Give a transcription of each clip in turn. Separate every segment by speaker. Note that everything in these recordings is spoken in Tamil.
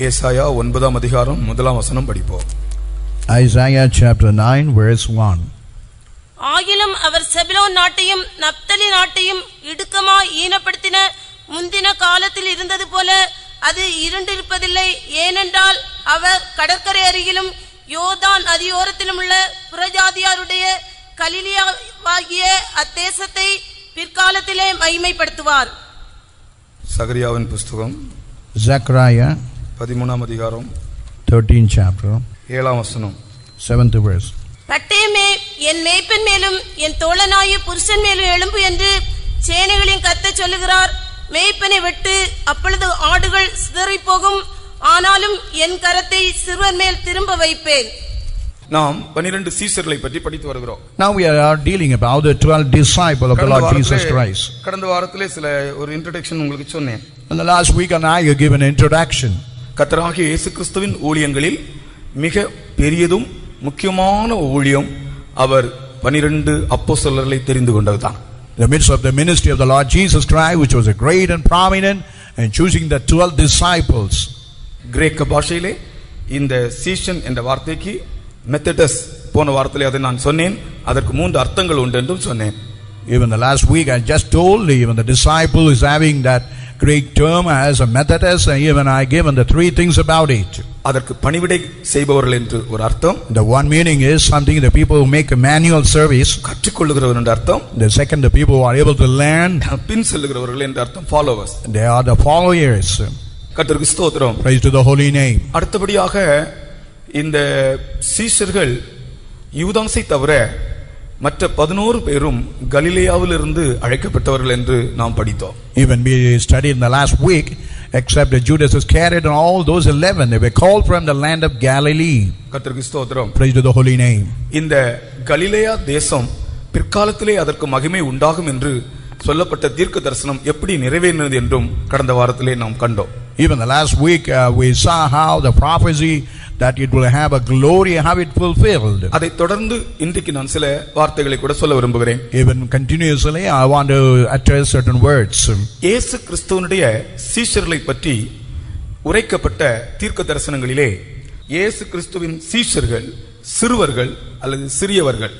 Speaker 1: ஏசாயா 9ஆம் அதிகாரம் 1ஆம் வசனம் படிப்போம்.
Speaker 2: Isaiah chapter 9 verse 1.
Speaker 3: ஆகிலும் அவர் செபுலோன் நாட்டையும் நப்தலி நாட்டையும் இடுக்கமாய் ஈனப்படுத்தின முந்தின காலத்தில் இருந்தது போல அது இருண்டிருப்பதில்லை. ஏனென்றால் அவர் கடற்கரை அருகிலும் யோர்தான் நதியோரத்திலும் உள்ள புறஜாதியாருடைய கலிலியாவாகிய அத்தேசத்தை பிற்காலத்திலே மகிமைப்படுத்துவார்.
Speaker 1: சகரியாவின் புஸ்தகம்
Speaker 2: Zechariah
Speaker 1: 13ஆம் அதிகாரம்
Speaker 2: 13th chapter
Speaker 1: 7ஆம் வசனம்
Speaker 2: 7th verse.
Speaker 3: பட்டயமே என் மேய்ப்பன் மேலும் என் தோழனாய புருஷன் மேலும் எழும்பு என்று சேனைகளின் கர்த்தர் சொல்லுகிறார். மேய்ப்பனை வெட்டு, அப்பொழுது ஆடுகள் சிதறி போகும். ஆனாலும் என் கரத்தை சிறுவர் மேல் திரும்ப வைப்பேன்.
Speaker 1: நாம் 12 சீஷர்களை பற்றி படித்து வருகிறோம்.
Speaker 2: Now we are dealing about the 12 disciples of the Lord Jesus Christ.
Speaker 1: கடந்த வாரத்திலே சில ஒரு இன்ட்ரோடக்ஷன் உங்களுக்கு சொன்னேன்.
Speaker 2: In the last week I have given an introduction.
Speaker 1: கர்த்தராகிய இயேசு கிறிஸ்துவின் ஊழியங்களில் மிக பெரியதும் முக்கியமான ஊழியம் அவர் 12 அப்போஸ்தலர்களை தெரிந்து கொண்டதுதான்.
Speaker 2: In the midst of the ministry of the Lord Jesus Christ, which was a great and prominent, and choosing the 12 disciples.
Speaker 1: கிரேக்க பாஷையிலே இந்த சீஷன் என்ற வார்த்தைக்கு மெத்தடஸ் போன வாரத்திலே அதை நான் சொன்னேன். அதற்கு 3 அர்த்தங்கள் உண்டு என்றும் சொன்னேன்.
Speaker 2: Even the last week I just told even the disciple is having that Greek term as a Methodist, and even I given the 3 things about it.
Speaker 1: அதற்கு பணிவிடை செய்பவர்கள் என்று ஒரு அர்த்தம்.
Speaker 2: The one meaning is something the people who make a manual service.
Speaker 1: கற்றுக்கொள்ளுகிறவர்கள் என்ற அர்த்தம்.
Speaker 2: The second, the people who are able to learn.
Speaker 1: பின் செல்லுகிறவர்கள் என்ற அர்த்தம், followers.
Speaker 2: They are the followers.
Speaker 1: கர்த்தருக்கு ஸ்தோத்திரம்.
Speaker 2: Praise to the holy name.
Speaker 1: அடுத்தபடியாக இந்த சீஷர்கள் யூதாசை தவிர மற்ற 11 பேரும் கலிலேயாவிலிருந்து அழைக்கப்பட்டவர்கள் என்று நாம் படித்தோம்.
Speaker 2: Even we studied in the last week, except that Judas Iscariot and all those 11, they were called from the land of Galilee.
Speaker 1: கர்த்தருக்கு ஸ்தோத்திரம்.
Speaker 2: Praise to the holy name.
Speaker 1: இந்த கலிலேயா தேசம் பிற்காலத்திலே அதற்கு மகிமை உண்டாகும் என்று சொல்லப்பட்ட தீர்க்க தரிசனம் எப்படி நிறைவேறினது என்றும் கடந்த வாரத்திலே நாம் கண்டோம்.
Speaker 2: Even the last week we saw how the prophecy that it will have a glory, how it fulfilled.
Speaker 1: அதை தொடர்ந்து இன்றைக்கு நான் சில வார்த்தைகளை கூட சொல்ல விரும்புகிறேன்.
Speaker 2: Even continuously I want to utter certain words.
Speaker 1: இயேசு கிறிஸ்துவினுடைய சீஷர்களை பற்றி உரைக்கப்பட்ட தீர்க்க தரிசனங்களிலே இயேசு கிறிஸ்துவின் சீஷர்கள் சிறுவர்கள் அல்லது சிறியவர்கள்.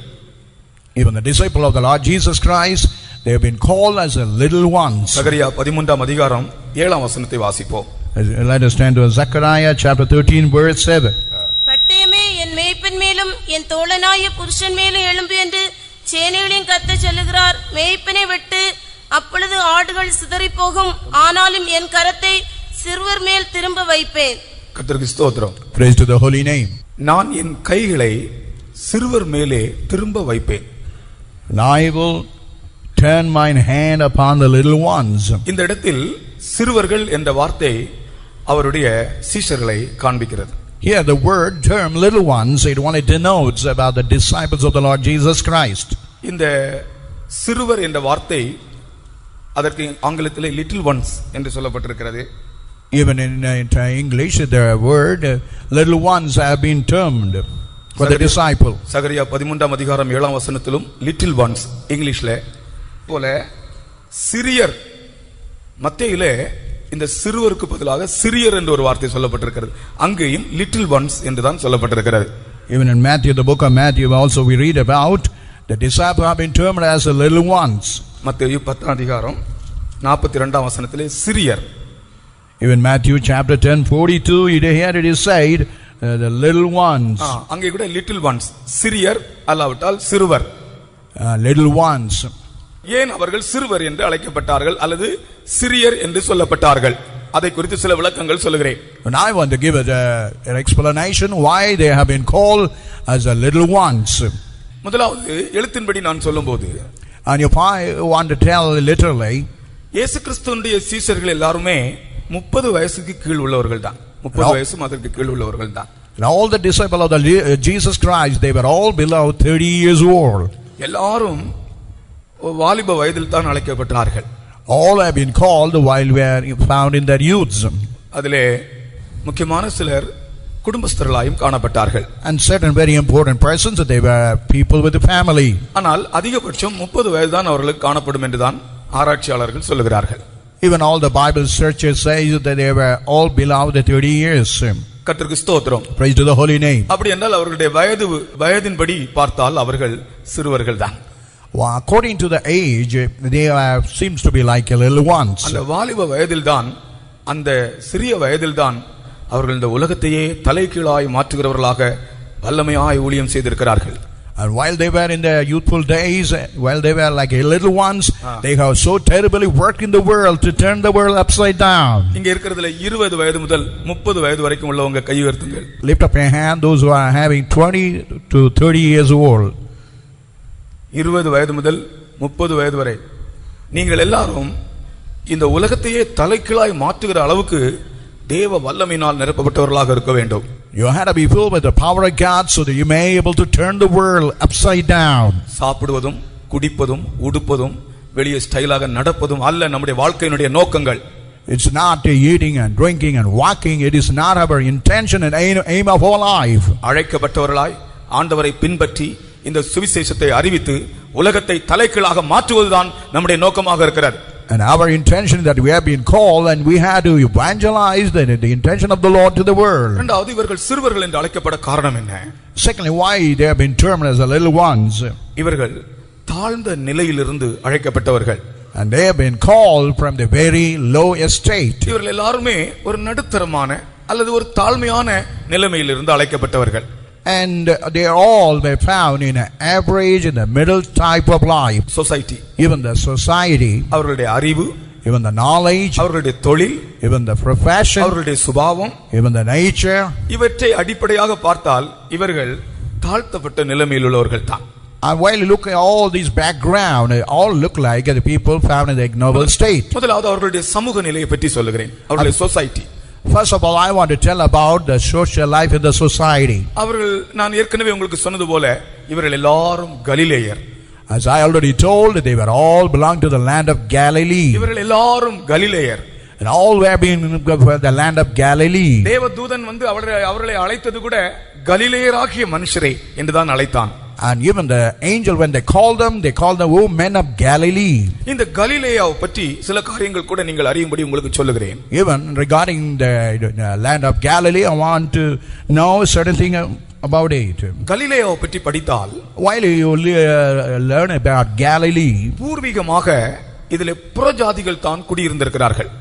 Speaker 2: Even the disciple of the Lord Jesus Christ, they have been called as a little ones.
Speaker 1: சகரியா 13ஆம் அதிகாரம் 7ஆம் வசனத்தை வாசிப்போம்.
Speaker 2: Let us turn to Zechariah chapter 13 verse 7.
Speaker 3: பட்டயமே என் மேய்ப்பன் மேலும் என் தோழனாய புருஷன் மேலும் எழும்பு என்று சேனைகளின் கர்த்தர் சொல்லுகிறார். மேய்ப்பனை வெட்டு, அப்பொழுது ஆடுகள் சிதறி போகும். ஆனாலும் என் கரத்தை சிறுவர் மேல் திரும்ப வைப்பேன்.
Speaker 1: கர்த்தருக்கு ஸ்தோத்திரம்.
Speaker 2: Praise to the holy name.
Speaker 1: நான் என் கைகளை சிறுவர் மேலே திரும்ப வைப்பேன்.
Speaker 2: And I will turn mine hand upon the little ones.
Speaker 1: இந்த இடத்தில் சிறுவர்கள் என்ற வார்த்தை அவருடைய சீஷர்களை காண்பிக்கிறது.
Speaker 2: Here the word term little ones, it only denotes about the disciples of the Lord Jesus Christ.
Speaker 1: இந்த சிறுவர் என்ற வார்த்தை அதற்கு ஆங்கிலத்திலே little ones என்று சொல்லப்பட்டிருக்கிறது.
Speaker 2: Even in English the word little ones have been termed for the disciple.
Speaker 1: சகரியா 13ஆம் அதிகாரம் 7ஆம் வசனத்திலும் little ones இங்கிலீஷ்ல போல சிறியர். மத்தேயுவிலே இந்த சிறுவருக்கு பதிலாக சிறியர் என்ற ஒரு வார்த்தை சொல்லப்பட்டிருக்கிறது. அங்கேயும் little ones என்று தான் சொல்லப்பட்டிருக்கிறது.
Speaker 2: Even in Matthew, the book of Matthew also we read about the disciples have been termed as the little ones.
Speaker 1: மத்தேயு 10ஆம் அதிகாரம் 42ஆம் வசனத்திலே சிறியர்.
Speaker 2: Even Matthew chapter 10:42, here it is said the little ones.
Speaker 1: அங்கே கூட little ones, சிறியர் அல்லாவிட்டால் சிறுவர்.
Speaker 2: Little ones.
Speaker 1: ஏன் அவர்கள் சிறுவர் என்று அழைக்கப்பட்டார்கள் அல்லது சிறியர் என்று சொல்லப்பட்டார்கள்? அதை குறித்து சில விளக்கங்கள் சொல்லுகிறேன்.
Speaker 2: And I want to give an explanation why they have been called as the little ones.
Speaker 1: முதலாவது எழுத்தின்படி நான் சொல்லும்போது,
Speaker 2: and if I want to tell literally,
Speaker 1: இயேசு கிறிஸ்துவினுடைய சீஷர்கள் எல்லாருமே 30 வயசுக்கு கீழ் உள்ளவர்கள் தான். 30 வயசும் அதற்கு கீழ் உள்ளவர்கள் தான்.
Speaker 2: And all the disciples of the Jesus Christ, they were all below 30 years old.
Speaker 1: எல்லாரும் வாலிப வயதில் தான் அழைக்கப்பட்டார்கள்.
Speaker 2: All have been called while we are found in their youths.
Speaker 1: அதிலே முக்கியமான சிலர் குடும்பஸ்தர்களாயும் காணப்பட்டார்கள்.
Speaker 2: And certain very important persons, they were people with a family.
Speaker 1: ஆனால் அதிகபட்சம் 30 வயது தான் அவர்களுக்கு காணப்படும் என்று தான் ஆராய்ச்சியாளர்கள் சொல்லுகிறார்கள்.
Speaker 2: Even all the Bible searchers say that they were all below the 30 years.
Speaker 1: கர்த்தருக்கு ஸ்தோத்திரம்.
Speaker 2: Praise to the holy name.
Speaker 1: அப்படி என்றால் அவர்களுடைய வயதின்படி பார்த்தால் அவர்கள் சிறுவர்கள் தான்.
Speaker 2: Well, according to the age, they seems to be like a little ones.
Speaker 1: அந்த வாலிப வயதில்தான், அந்த சிறிய வயதில்தான் அவர்கள் இந்த உலகத்தையே தலைகீழாய் மாற்றுகிறவர்களாக வல்லமையாய் ஊழியம் செய்திருக்கிறார்கள்.
Speaker 2: And while they were in their youthful days, while they were like little ones, they have so terribly worked in the world to turn the world upside down.
Speaker 1: இங்க இருக்கிறதுல 20 வயது முதல் 30 வயது வரைக்கும் உள்ளவங்க கை உயர்த்துங்கள்.
Speaker 2: Lift up your hand, those who are having 20 to 30 years old.
Speaker 1: 20 வயது முதல் 30 வயது வரை நீங்கள் எல்லாரும் இந்த உலகத்தையே தலைகீழாய் மாற்றுகிற அளவுக்கு தேவ வல்லமையினால் நிரப்பப்பட்டவர்களாக இருக்க வேண்டும்.
Speaker 2: You had to be filled with the power of God so that you may be able to turn the world upside down.
Speaker 1: சாப்பிடுவதும் குடிப்பதும் உடுப்பதும் வெளியே ஸ்டைலாக நடப்பதும் அல்ல நம்முடைய வாழ்க்கையினுடைய நோக்கங்கள்.
Speaker 2: It's not eating and drinking and walking. It is not our intention and aim of our life.
Speaker 1: அழைக்கப்பட்டவர்களாய் ஆண்டவரை பின்பற்றி இந்த சுவிசேஷத்தை அறிவித்து உலகத்தை தலைகீழாக மாற்றுவதுதான் நம்முடைய நோக்கமாக இருக்கிறது.
Speaker 2: And our intention that we have been called and we had to evangelize the intention of the Lord to the world.
Speaker 1: இரண்டாவது இவர்கள் சிறுவர்கள் என்று அழைக்கப்பட காரணம் என்ன?
Speaker 2: Secondly, why they have been termed as the little ones?
Speaker 1: இவர்கள் தாழ்ந்த நிலையிலிருந்து அழைக்கப்பட்டவர்கள்.
Speaker 2: And they have been called from the very low estate.
Speaker 1: இவர்கள் எல்லாருமே ஒரு நடுத்தரமான அல்லது ஒரு தாழ்மையான நிலைமையிலிருந்து அழைக்கப்பட்டவர்கள்.
Speaker 2: And they all were found in an average, in the middle type of life.
Speaker 1: Society,
Speaker 2: even the society,
Speaker 1: அவர்களுடைய அறிவு,
Speaker 2: even the knowledge,
Speaker 1: அவர்களுடைய தொழில்,
Speaker 2: even the profession,
Speaker 1: அவர்களுடைய சுபாவம்,
Speaker 2: even the nature,
Speaker 1: இவற்றை அடிப்படையாக பார்த்தால் இவர்கள் தாழ்த்தப்பட்ட நிலைமையில் உள்ளவர்கள் தான்.
Speaker 2: And while you look at all these background, they all look like the people found in the ignoble state.
Speaker 1: முதலாவது அவர்களுடைய சமூக நிலையை பற்றி சொல்லுகிறேன். அவர்களுடைய society.
Speaker 2: First of all, I want to tell about the social life in the society.
Speaker 1: அவர்கள் நான் ஏற்கனவே உங்களுக்கு சொன்னது போல இவர்கள் எல்லாரும் கலிலேயர்.
Speaker 2: As I already told, they were all belong to the land of Galilee.
Speaker 1: இவர்கள் எல்லாரும் கலிலேயர்.
Speaker 2: And all were being the land of Galilee.
Speaker 1: தேவதூதன் வந்து அவர்களை அழைத்தது கூட கலிலேயராகிய மனுஷரே என்றுதான் அழைத்தான்.
Speaker 2: And even the angel, when they called them, oh men of Galilee.
Speaker 1: இந்த கலிலேயாவை பற்றி சில காரியங்கள் கூட நீங்கள் அறியும்படி உங்களுக்கு சொல்லுகிறேன்.
Speaker 2: Even regarding the land of Galilee, I want to know certain thing about it.
Speaker 1: கலிலேயாவை பற்றி படித்தால்,
Speaker 2: while you learn about Galilee,
Speaker 1: பூர்வீகமாக இதிலே புறஜாதிகள் தான் குடியிருந்திருக்கிறார்கள்.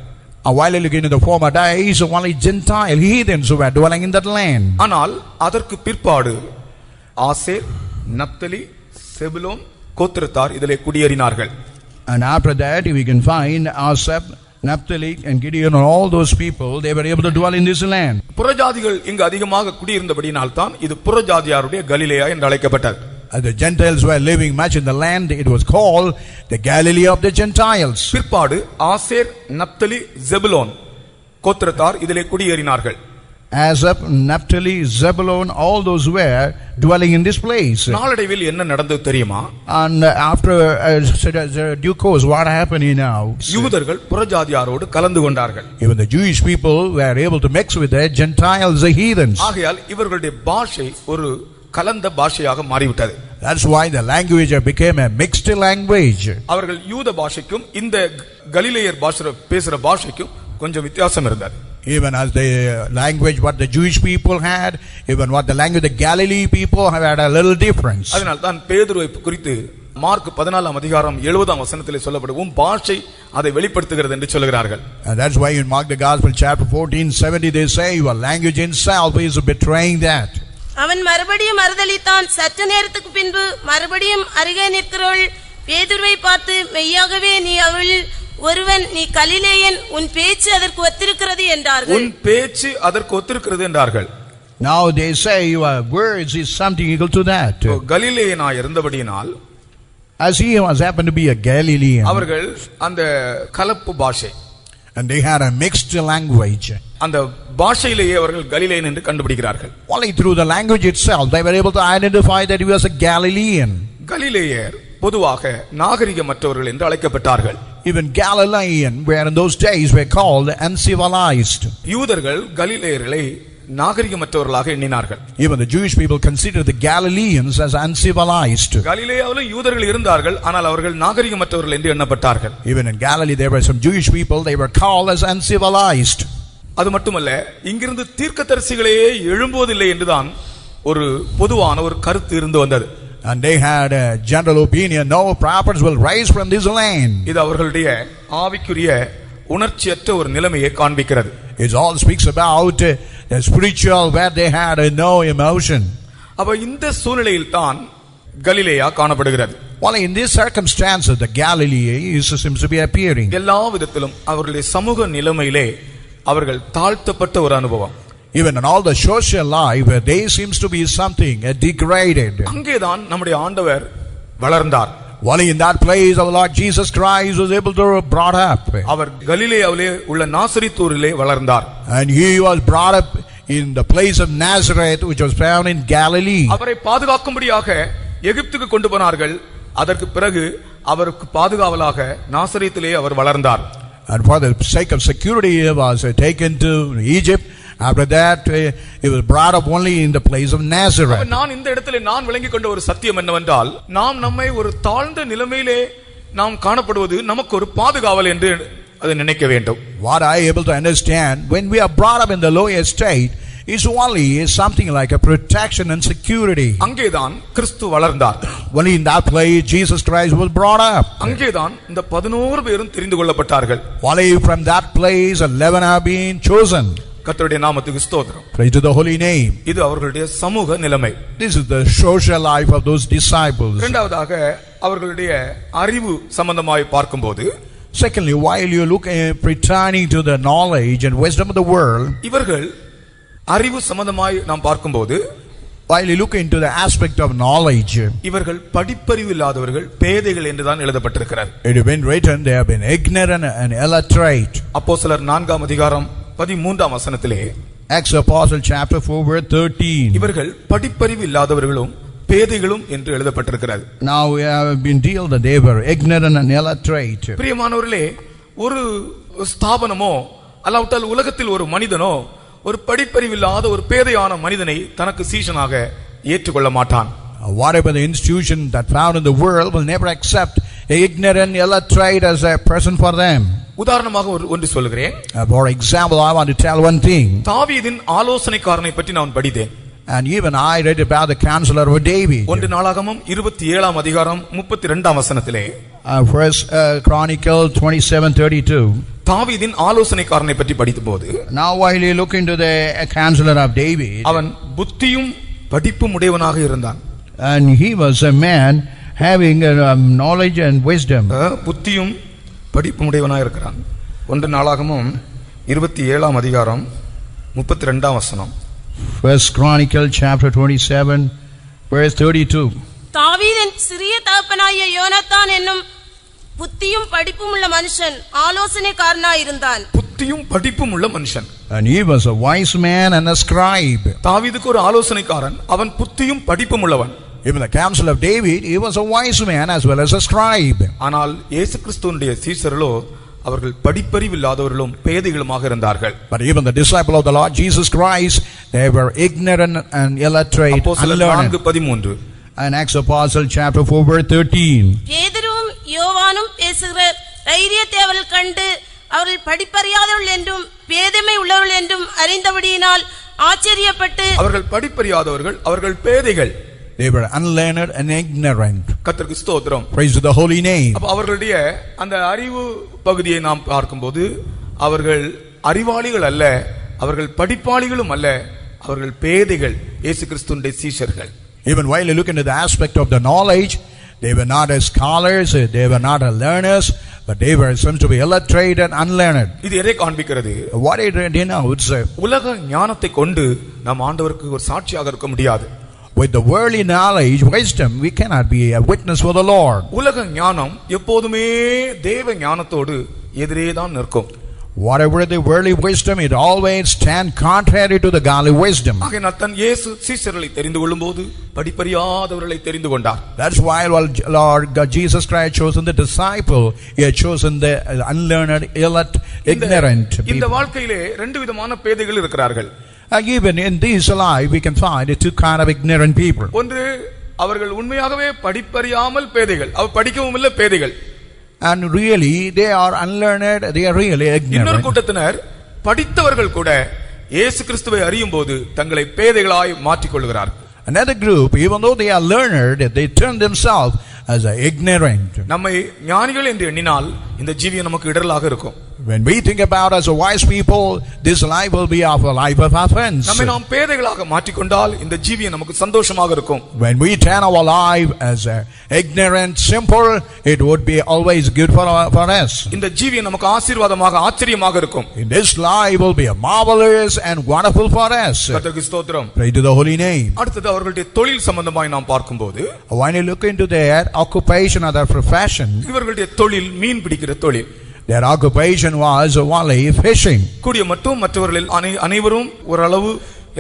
Speaker 2: While you look into the former days, only Gentile heathens who were dwelling in that land.
Speaker 1: ஆனால் அதற்கு பிற்பாடு ஆசேர், நப்தலி, செபுலோன் கோத்திரத்தார் இதிலே குடியேறினார்கள்.
Speaker 2: And after that we can find Asaph, Naphtali and Gideon and all those people, they were able to dwell in this land.
Speaker 1: புறஜாதிகள் இங்கு அதிகமாக குடியிருந்தபடியால் தான் இது புறஜாதியாருடைய கலிலேயா என்று அழைக்கப்பட்டது.
Speaker 2: As the Gentiles were living much in the land, it was called the Galilee of the Gentiles.
Speaker 1: பிற்பாடு ஆசேர், நப்தலி, செபுலோன் கோத்திரத்தார் இதிலே குடியேறினார்கள்.
Speaker 2: Asaph, Naphtali, Zebulun, all those were dwelling in this place.
Speaker 1: நாளடைவில் என்ன நடந்தது தெரியுமா?
Speaker 2: And after due course, what happened now?
Speaker 1: யூதர்கள் புறஜாதியாரோடு கலந்து கொண்டார்கள்.
Speaker 2: Even the Jewish people were able to mix with the Gentiles, the heathens.
Speaker 1: ஆகையால் இவர்களுடைய பாஷை ஒரு கலந்த பாஷையாக மாறிவிட்டது.
Speaker 2: That's why the language became a mixed language.
Speaker 1: அவர்கள் யூத பாஷைக்கும் இந்த கலிலேயர் பேசுற பாஷைக்கும் கொஞ்சம் வித்தியாசம் இருந்தது.
Speaker 2: Even as the language what the Jewish people had, even what the language the Galilee people had a little difference.
Speaker 1: அதனால் தான் பேதுருவை குறித்து மார்க் 14ஆம் அதிகாரம் 70ஆம் வசனத்திலே சொல்லப்படும் பாஷை அதை வெளிப்படுத்துகிறது என்று சொல்கிறார்கள்.
Speaker 2: And that's why in Mark the Gospel chapter 14:70 they say your language itself is betraying that.
Speaker 3: அவன் மறுபடியும் மறுதலித்தான். சற்று நேரத்துக்கு பின்பு மறுபடியும் அருகே நிற்கிறவள் பேதுருவை பார்த்து, மெய்யாகவே நீ அவள் ஒருவன், நீ கலிலேயன், உன் பேச்சு அதற்கு ஒத்திருக்கிறது என்றார்கள்.
Speaker 1: உன் பேச்சு அதற்கு ஒத்திருக்கிறது என்றார்கள்.
Speaker 2: Now they say your words is something equal to that.
Speaker 1: கலிலேயனாய் இருந்தபடியினால்,
Speaker 2: as he was happened to be a Galilean,
Speaker 1: அவர்கள் அந்த கலப்பு பாஷை,
Speaker 2: and they had a mixed language.
Speaker 1: அந்த பாஷையிலேயே அவர்கள் கலிலேயன் என்று கண்டுபிடிக்கிறார்கள்.
Speaker 2: Only through the language itself they were able to identify that he was a Galilean.
Speaker 1: கலிலேயர் பொதுவாக நாகரிகமற்றவர்கள் என்று அழைக்கப்பட்டார்கள்.
Speaker 2: Even Galilean were in those days were called uncivilized.
Speaker 1: யூதர்கள் கலிலேயர்களை நாகரிகமற்றவர்களாக எண்ணினார்கள்.
Speaker 2: Even the Jewish people considered the Galileans as uncivilized.
Speaker 1: கலிலேயாவிலும் யூதர்கள் இருந்தார்கள், ஆனால் அவர்கள் நாகரிகமற்றவர்கள் என்று எண்ணப்பட்டார்கள்.
Speaker 2: Even in Galilee there were some Jewish people, they were called as uncivilized.
Speaker 1: அது மட்டுமல்ல, இங்கிருந்து தீர்க்கதரிசிகளே எழும்புவதில்லை என்றுதான் ஒரு பொதுவான ஒரு கருத்து இருந்து வந்தது.
Speaker 2: And they had a general opinion, no prophets will rise from this land.
Speaker 1: இது அவர்களுடைய ஆவிக்குரிய உணர்ச்சியற்ற ஒரு நிலைமையை காண்பிக்கிறது.
Speaker 2: It all speaks about the spiritual where they had no emotion.
Speaker 1: அப்ப இந்த சூழ்நிலையில் தான் கலிலேயா காணப்படுகிறது.
Speaker 2: Well, in these circumstances the Galilee seems to be appearing.
Speaker 1: எல்லா விதத்திலும் அவர்களுடைய சமூக நிலைமையிலே அவர்கள் தாழ்த்தப்பட்ட ஒரு அனுபவம்.
Speaker 2: Even in all the social life, they seems to be something degraded.
Speaker 1: அங்கேதான் நம்முடைய ஆண்டவர் வளர்ந்தார்.
Speaker 2: While in that place our Lord Jesus Christ was able to brought up.
Speaker 1: அவர் கலிலேயாவிலே உள்ள நாசரேத்தூரிலே வளர்ந்தார்.
Speaker 2: And he was brought up in the place of Nazareth, which was found in Galilee.
Speaker 1: அவரை பாதுகாக்கும்படியாக எகிப்துக்கு கொண்டு போனார்கள். அதற்கு பிறகு அவருக்கு பாதுகாவலாக நாசரேத்திலே அவர் வளர்ந்தார்.
Speaker 2: And for the sake of security he was taken to Egypt. After that he was brought up only in the place of Nazareth.
Speaker 1: நான் இந்த இடத்திலே நான் விளங்கிக் கொண்ட ஒரு சத்தியம் என்னவென்றால், நாம் நம்மை ஒரு தாழ்ந்த நிலைமையிலே நாம் காணப்படுவது நமக்கு ஒரு பாதுகாவல் என்று அதை நினைக்க வேண்டும்.
Speaker 2: What I able to understand, when we are brought up in the lowest state, is only something like a protection and security.
Speaker 1: அங்கேதான் கிறிஸ்து வளர்ந்தார்.
Speaker 2: Only in that place Jesus Christ was brought up.
Speaker 1: அங்கேதான் இந்த 11 பேரும் தெரிந்து கொள்ளப்பட்டார்கள்.
Speaker 2: Only from that place 11 have been chosen.
Speaker 1: கர்த்தருடைய நாமத்துக்கு ஸ்தோத்திரம்.
Speaker 2: Praise to the holy name.
Speaker 1: இது அவர்களுடைய சமூக நிலைமை.
Speaker 2: This is the social life of those disciples.
Speaker 1: இரண்டாவதாக அவர்களுடைய அறிவு சம்பந்தமாய் பார்க்கும்போது,
Speaker 2: secondly, while you look pertaining to the knowledge and wisdom of the world,
Speaker 1: இவர்கள் அறிவு சம்பந்தமாய் நாம் பார்க்கும்போது,
Speaker 2: while you look into the aspect of knowledge,
Speaker 1: இவர்கள் படிப்பறிவு இல்லாதவர்கள், பேதைகள் என்றுதான் எழுதப்பட்டிருக்கிறது.
Speaker 2: it has been written they have been ignorant and illiterate.
Speaker 1: அப்போஸ்தலர் 4ஆம் அதிகாரம் 13ஆம் வசனத்திலே,
Speaker 2: Acts Apostle chapter 4 verse 13.
Speaker 1: இவர்கள் படிப்பறிவு இல்லாதவர்களும் பேதைகளும் என்று எழுதப்பட்டிருக்கிறது.
Speaker 2: Now we have been dealt that they were ignorant and illiterate.
Speaker 1: பிரியமானவர்களே, ஒரு ஸ்தாபனமோ அல்லாவிட்டால் உலகத்தில் ஒரு மனிதனோ ஒரு படிப்பறிவில்லாத ஒரு பேதையான மனிதனை தனக்கு சீஷனாக ஏற்றுக்கொள்ள மாட்டான்.
Speaker 2: Whatever the institution that found in the world will never accept a ignorant illiterate as a person for them.
Speaker 1: உதாரணமாக ஒன்று சொல்கிறேன்.
Speaker 2: For example, I want to tell one thing.
Speaker 1: தாவீதின் ஆலோசனைக்காரனை பற்றி நான் படித்தேன்.
Speaker 2: And even I read about the counselor of David.
Speaker 1: 1 நாளாகமம் 27ஆம் அதிகாரம் 32ஆம் வசனத்திலே,
Speaker 2: First Chronicle 27:32.
Speaker 1: தாவீதின் ஆலோசனைக்காரனை பற்றி படித்தபோது,
Speaker 2: Now while you look into the counselor of David,
Speaker 1: அவன் புத்தியும் படிப்பும் உடையவனாக இருந்தான்.
Speaker 2: and he was a man having knowledge and wisdom.
Speaker 1: புத்தியும் படிப்பும் உடையவனாக இருக்கிறான். 1 நாளாகமம் 27ஆம் அதிகாரம் 32ஆம் வசனம்.
Speaker 2: First Chronicle chapter 27 verse 32.
Speaker 3: தாவீதின் சிறிய தகப்பனாகிய யோனத்தான் என்னும் புத்தியும் படிப்பும் உள்ள மனுஷன் ஆலோசனைக்காரனாய் இருந்தான்.
Speaker 1: புத்தியும் படிப்பும் உள்ள மனுஷன்.
Speaker 2: And he was a wise man and a scribe.
Speaker 1: தாவீதுக்கு ஒரு ஆலோசனைக்காரன், அவன் புத்தியும் படிப்பும் உள்ளவன்.
Speaker 2: Even the counsel of David, he was a wise man as well as a scribe.
Speaker 1: ஆனால் இயேசு கிறிஸ்துவினுடைய சீஷர்களோ அவர்கள் படிப்பறிவில்லாதவர்களும் பேதைகளுமாக இருந்தார்கள்.
Speaker 2: But even the disciple of the Lord Jesus Christ, they were ignorant and illiterate.
Speaker 1: அப்போஸ்தலர் 4:13.
Speaker 2: And Acts Apostle chapter 4 verse 13.
Speaker 3: பேதுருவும் யோவானும் பேசுகிற தைரியத்தை அவர்கள் கண்டு அவர்கள் படிப்பறியாதவர்கள் என்றும் பேதைமை உள்ளவர்கள் என்றும் அறிந்தபடியினால் ஆச்சரியப்பட்டு,
Speaker 1: அவர்கள் படிப்பறியாதவர்கள், அவர்கள் பேதைகள்.
Speaker 2: They were unlearned and ignorant.
Speaker 1: கர்த்தருக்கு ஸ்தோத்திரம்.
Speaker 2: Praise to the holy name.
Speaker 1: அப்ப அவர்களுடைய அந்த அறிவு பகுதியை நாம் பார்க்கும்போது, அவர்கள் அறிவாளிகள் அல்ல, அவர்கள் படிப்பாளிகளும் அல்ல, அவர்கள் பேதைகள், இயேசு கிறிஸ்துவினுடைய சீஷர்கள்.
Speaker 2: Even while you look into the aspect of the knowledge, they were not as scholars, they were not as learners, but they were some to be illiterate and unlearned.
Speaker 1: இது எதை காண்பிக்கிறது?
Speaker 2: What it denotes?
Speaker 1: உலக ஞானத்தை கொண்டு நாம் ஆண்டவருக்கு ஒரு சாட்சியாக இருக்க முடியாது.
Speaker 2: With the worldly knowledge, wisdom, we cannot be a witness for the Lord.
Speaker 1: உலக ஞானம் எப்போதுமே தேவ ஞானத்தோடு எதிரே தான் நிற்கும்.
Speaker 2: Whatever the worldly wisdom, it always stand contrary to the godly wisdom.
Speaker 1: ஆகையால் தான் இயேசு சீஷர்களை தெரிந்து கொள்ளும்போது படிப்பறியாதவர்களை தெரிந்து கொண்டார்.
Speaker 2: That's why Lord God Jesus Christ chosen the disciple, he had chosen the unlearned, ignorant
Speaker 1: இந்த
Speaker 2: people.
Speaker 1: வாழ்க்கையிலே ரெண்டு விதமான பேதைகள் இருக்கிறார்கள்.
Speaker 2: Even in this life, we can find two kind of ignorant people.
Speaker 1: ஒன்று, அவர்கள் உண்மையாகவே படிப்பறியாமல் பேதைகள், அவர் படிக்கவும் இல்லை பேதைகள்.
Speaker 2: And really, they are unlearned, they are really
Speaker 1: இன்னொரு
Speaker 2: ignorant.
Speaker 1: கூட்டத்தினர் படித்தவர்கள் கூட இயேசு கிறிஸ்துவை அறியும் போது தங்களை பேதைகளாய் மாற்றிக்கொள்கிறார்கள்.
Speaker 2: Another group, even though they are learned, they turn themselves as ignorant.
Speaker 1: நம்மை ஞானிகள் என்று எண்ணினால் இந்த ஜீவியம் நமக்கு இடரலாக இருக்கும்.
Speaker 2: When we think about as a wise people, this life will be our life of offense.
Speaker 1: நம்மை நாம் பேதைகளாக மாற்றிக்கொண்டால் இந்த ஜீவியம் நமக்கு சந்தோஷமாக இருக்கும்.
Speaker 2: When we turn our life as ignorant, simple, it would be always good for us.
Speaker 1: இந்த ஜீவியம் நமக்கு ஆசீர்வாதமாக ஆச்சரியமாக இருக்கும்.
Speaker 2: In this life will be marvelous and wonderful for us.
Speaker 1: கர்த்தருக்கு ஸ்தோத்திரம்.
Speaker 2: Pray to the holy name.
Speaker 1: அடுத்தது அவர்களுடைய தொழில் சம்பந்தமாய் நாம் பார்க்கும்போது,
Speaker 2: When you look into their occupation or their profession,
Speaker 1: இவர்களுடைய தொழில் மீன் பிடிக்கிற தொழில்.
Speaker 2: their occupation was only fishing.
Speaker 1: கூடிய மட்டும் மற்றவர்களில் அனைவரும் ஓரளவு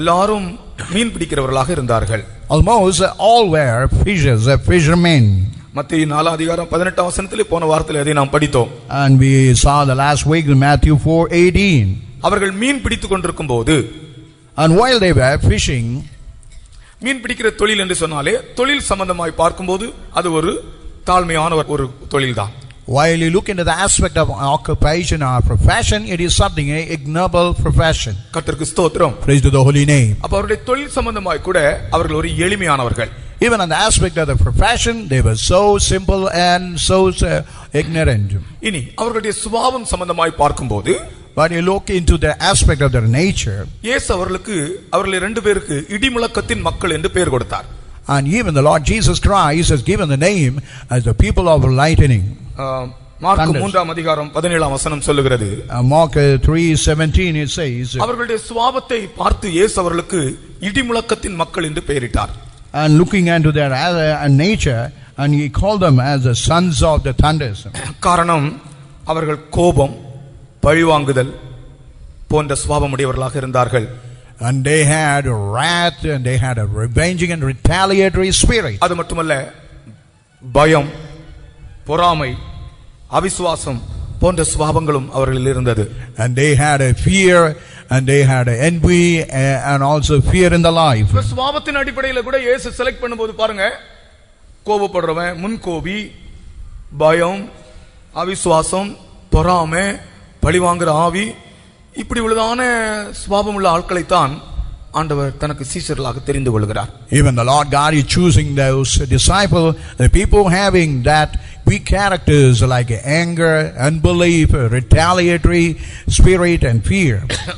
Speaker 1: எல்லாரும் மீன் பிடிக்கிறவர்களாக இருந்தார்கள்.
Speaker 2: Almost all were fishers, fishermen.
Speaker 1: மத்தேயு 4:18 போன வாரத்தில் அதை நாம் படித்தோம்.
Speaker 2: And we saw the last week in Matthew 4:18.
Speaker 1: அவர்கள் மீன் பிடித்துக் கொண்டிருக்கும் போது,
Speaker 2: And while they were fishing,
Speaker 1: மீன் பிடிக்கிற தொழில் என்று சொன்னாலே தொழில் சம்பந்தமாய் பார்க்கும்போது அது ஒரு தாழ்மையான ஒரு தொழில்தான்.
Speaker 2: while you look into the aspect of occupation or profession, it is something a ignoble profession.
Speaker 1: கர்த்தருக்கு ஸ்தோத்திரம்.
Speaker 2: Praise to the holy name.
Speaker 1: அப்ப அவருடைய தொழில் சம்பந்தமாய் கூட அவர்கள் ஒரு எளிமையானவர்கள்.
Speaker 2: Even on the aspect of the profession, they were so simple and so ignorant.
Speaker 1: இனி அவர்களுடைய சுபாவம் சம்பந்தமாய் பார்க்கும்போது,
Speaker 2: When you look into the aspect of their nature,
Speaker 1: இயேசு அவர்கள் ரெண்டு பேருக்கு இடிமுழக்கத்தின் மக்கள் என்று பெயர் கொடுத்தார்.
Speaker 2: and even the Lord Jesus Christ has given the name as the people of lightning.
Speaker 1: Mark 3:17 சொல்லுகிறது,
Speaker 2: Mark 3:17 it says,
Speaker 1: அவர்களுடைய சுபாவத்தை பார்த்து இயேசு அவர்களுக்கு இடிமுழக்கத்தின் மக்கள் என்று பெயரிட்டார்.
Speaker 2: and looking into their nature, and he called them as the sons of the thunders.
Speaker 1: காரணம், அவர்கள் கோபம், பழிவாங்குதல் போன்ற சுபாவமுடையவர்களாக இருந்தார்கள்.
Speaker 2: And they had wrath, and they had a revenging and retaliatory spirit.
Speaker 1: அது மட்டுமல்ல, பயம், பொறாமை, அவிசுவாசம் போன்ற சுபாவங்களும் அவர்களில் இருந்தது.
Speaker 2: And they had a fear, and they had a envy, and also fear in the life.
Speaker 1: சுபாவத்தின் அடிப்படையில் கூட இயேசு செலக்ட் பண்ணும்போது பாருங்க, கோபப்படுறவன், முன்கோபி, பயம், அவிசுவாசம், பொறாமை, பழிவாங்குற ஆவி, இப்படி உள்ளதான சுபாவம் உள்ள ஆட்களைத்தான் ஆண்டவர் தனக்கு சீஷர்களாக தெரிந்து கொள்கிறார்.
Speaker 2: Even the Lord God is choosing those disciples, the people having that weak characters like anger, unbelief, retaliatory spirit and fear.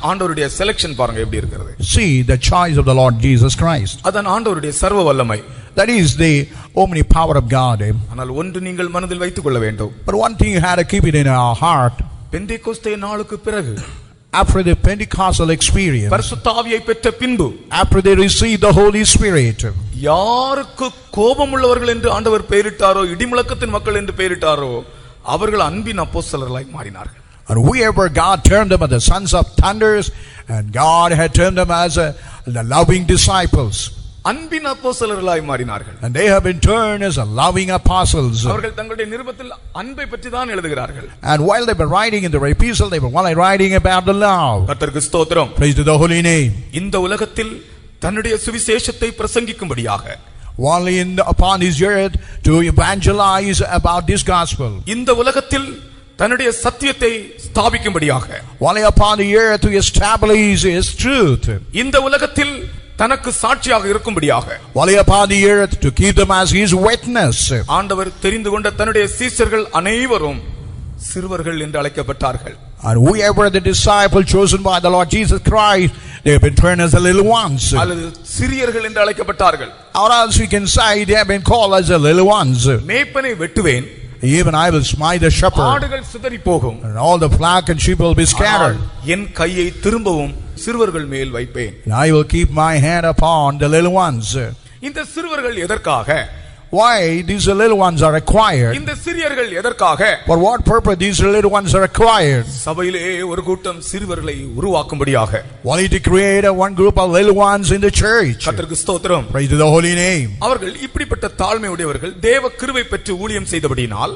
Speaker 1: ஆண்டவருடைய செலக்ஷன் பாருங்க எப்படி இருக்கிறது.
Speaker 2: See the choice of the Lord Jesus Christ.
Speaker 1: அதான் ஆண்டவருடைய சர்வ வல்லமை.
Speaker 2: That is the omnipower of God.
Speaker 1: ஆனால் ஒன்று நீங்கள் மனதில் வைத்துக் கொள்ள வேண்டும்.
Speaker 2: But one thing you had to keep it in our heart.
Speaker 1: Pentecost நாளுக்கு பிறகு,
Speaker 2: after the Pentecostal experience,
Speaker 1: பரிசுத்த ஆவியை பெற்ற பின்பு,
Speaker 2: after they received the Holy Spirit,
Speaker 1: யாருக்கு கோபம் உள்ளவர்கள் என்று ஆண்டவர் பெயரிட்டாரோ, இடிமுழக்கத்தின் மக்கள் என்று பெயரிட்டாரோ, அவர்கள் அன்பின் அப்போஸ்தலர்களாய் மாறினார்கள்.
Speaker 2: and whoever God turned them as the sons of thunders, and God had turned them as the loving disciples.
Speaker 1: அன்பின் அப்போஸ்தலர்களாய் மாறினார்கள்.
Speaker 2: And they have been turned as a loving apostles.
Speaker 1: அவர்கள் தங்களுடைய நிருபத்தில் அன்பை பற்றி தான் எழுதுகிறார்கள்.
Speaker 2: And while they were writing in the epistle, they were only writing about the love.
Speaker 1: கர்த்தருக்கு ஸ்தோத்திரம்.
Speaker 2: Praise to the holy name.
Speaker 1: இந்த உலகத்தில் தன்னுடைய சுவிசேஷத்தை பிரசங்கிக்கும்படியாக,
Speaker 2: Only upon this earth to evangelize about this gospel.
Speaker 1: இந்த உலகத்தில் தன்னுடைய சத்தியத்தை ஸ்தாபிக்கும்படியாக,
Speaker 2: Only upon the earth to establish his truth.
Speaker 1: இந்த உலகத்தில் தனக்கு சாட்சியாக இருக்கும்படியாக,
Speaker 2: Only upon the earth to keep them as his witness.
Speaker 1: ஆண்டவர் தெரிந்து கொண்ட தன்னுடைய சீஷர்கள் அனைவரும் சிறுவர்கள் என்று அழைக்கப்பட்டார்கள்.
Speaker 2: And whoever the disciple chosen by the Lord Jesus Christ, they have been turned as the little ones.
Speaker 1: அல்லது சிறியர்கள் என்று அழைக்கப்பட்டார்கள்.
Speaker 2: Or else we can say they have been called as the little ones.
Speaker 1: மேய்ப்பனை வெட்டுவேன்,
Speaker 2: Even I will smite the shepherd,
Speaker 1: ஆடுகள் சிதறி போகும்,
Speaker 2: and all the flock and sheep will be scattered.
Speaker 1: ஆனால் என் கையை திரும்பவும் சிறுவர்கள் மேல் வைப்பேன்.
Speaker 2: And I will keep my hand upon the little ones.
Speaker 1: இந்த சிறுவர்கள் எதற்காக?
Speaker 2: Why these little ones are required?
Speaker 1: இந்த சிறியர்கள் எதற்காக?
Speaker 2: For what purpose these little ones are required?
Speaker 1: சபையிலே ஒரு கூட்டம் சிறுவர்களை உருவாக்கும்படியாக,
Speaker 2: Only to create one group of little ones in the church.
Speaker 1: கர்த்தருக்கு ஸ்தோத்திரம்.
Speaker 2: Praise to the holy name.
Speaker 1: அவர்கள் இப்படிப்பட்ட தாழ்மை உடையவர்கள், தேவ கிருபை பெற்று ஊழியம் செய்தபடியினால்,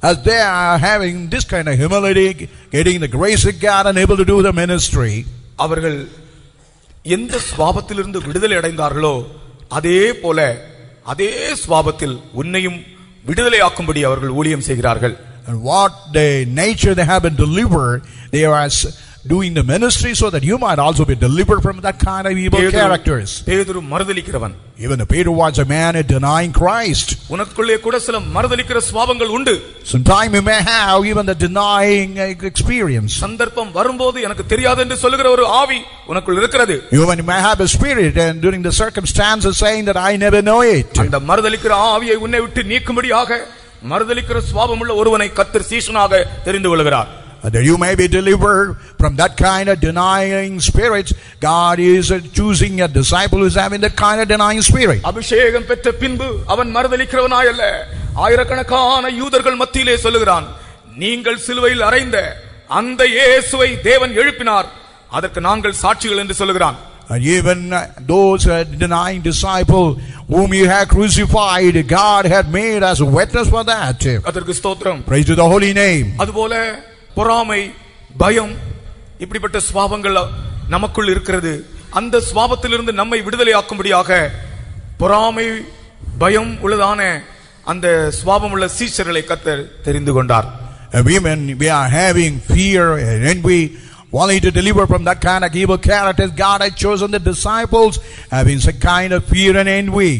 Speaker 2: As they are having this kind of humility, getting the grace of God and able to do the ministry,
Speaker 1: அவர்கள் எந்த சுவாபத்திலிருந்து விடுதலை அடைந்தார்களோ அதே போல அதே சுவாபத்தில் உன்னையும் விடுதலையாக்கும்படி அவர்கள் ஊழியம் செய்கிறார்கள்.
Speaker 2: And what the nature they have been delivered, they are doing the ministry so that you might also be delivered from that kind of evil characters.
Speaker 1: பேதுரு மறுதலிக்கிறவன்.
Speaker 2: Even Peter was a man denying Christ.
Speaker 1: உனக்குள்ளே கூட சில மறுதலிக்கிற சுபாவங்கள் உண்டு.
Speaker 2: Sometime you may have even the denying experience.
Speaker 1: சந்தர்ப்பம் வரும்போது எனக்கு தெரியாது என்று சொல்லுகிற ஒரு ஆவி உனக்குள் இருக்கிறது.
Speaker 2: You may have a spirit and during the circumstances saying that I never know it.
Speaker 1: அந்த மறுதலிக்கிற ஆவியை உன்னை விட்டு நீக்கும்படியாக மறுதலிக்கிற சுபாவம் உள்ள ஒருவனை கர்த்தர் சீஷனாக தெரிந்து கொள்கிறார்.
Speaker 2: That you may be delivered from that kind of denying spirits. God is choosing a disciple who is having that kind of denying spirit.
Speaker 1: அபிஷேகம் பெற்ற பின்பு அவன் மறுதலிக்கிறவனாய் அல்ல, ஆயிரக்கணக்கான யூதர்கள் மத்தியிலே சொல்லுகிறான், நீங்கள் சிலுவையில் அறைந்த அந்த இயேசுவை தேவன் எழுப்பினார், அதற்கு நாங்கள் சாட்சிகள் என்று சொல்லுகிறான்.
Speaker 2: And even those denying disciple whom you have crucified, God had made as a witness for that.
Speaker 1: அதற்கு ஸ்தோத்திரம்.
Speaker 2: Praise to the holy name.
Speaker 1: அதுபோல பொறாமை, பயம், இப்படிப்பட்ட சுபாவங்கள் நமக்குள் இருக்கிறது. அந்த சுபாவத்திலிருந்து நம்மை விடுதலையாக்கும்படியாக பொறாமை, பயம் உள்ளதான அந்த சுபாவம் உள்ள சீஷர்களை கர்த்தர் தெரிந்து கொண்டார்.
Speaker 2: When we are having fear and envy, wanting to deliver from that kind of evil characters, God had chosen the disciples having some kind of fear and envy.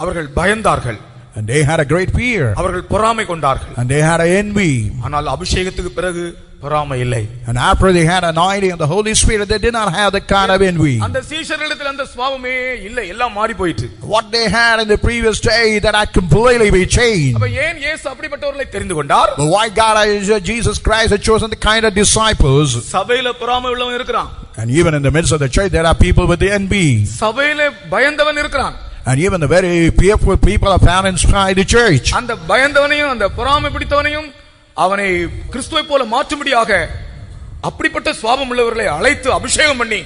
Speaker 1: அவர்கள் பயந்தார்கள்.
Speaker 2: And they had a great fear.
Speaker 1: அவர்கள் பொறாமை கொண்டார்கள்.
Speaker 2: And they had an envy.
Speaker 1: ஆனால் அபிஷேகத்துக்கு பிறகு பொறாமை இல்லை.
Speaker 2: And after they had anointing of the Holy Spirit, they did not have that kind of envy.
Speaker 1: அந்த சீஷர்களிடத்தில் அந்த சுபாவமே இல்லை, எல்லாம் மாறி போயிற்று.
Speaker 2: What they had in the previous day that had completely been changed.
Speaker 1: அப்ப ஏன் இயேசு அப்படிப்பட்டவர்களை தெரிந்து கொண்டார்?
Speaker 2: But why God, Jesus Christ, had chosen the kind of disciples?
Speaker 1: சபையில பொறாமை உள்ளவன் இருக்கிறான்.
Speaker 2: And even in the midst of the church, there are people with the envy.
Speaker 1: சபையில பயந்தவன் இருக்கிறான்.
Speaker 2: And even the very fearful people are found inside the church.
Speaker 1: அந்த பயந்தவனையும் அந்த பொறாமை பிடித்தவனையும் அவனை கிறிஸ்துவை போல மாற்றும்படியாக அப்படிப்பட்ட சுபாவம் உள்ளவர்களை அழைத்து அபிஷேகம் பண்ணி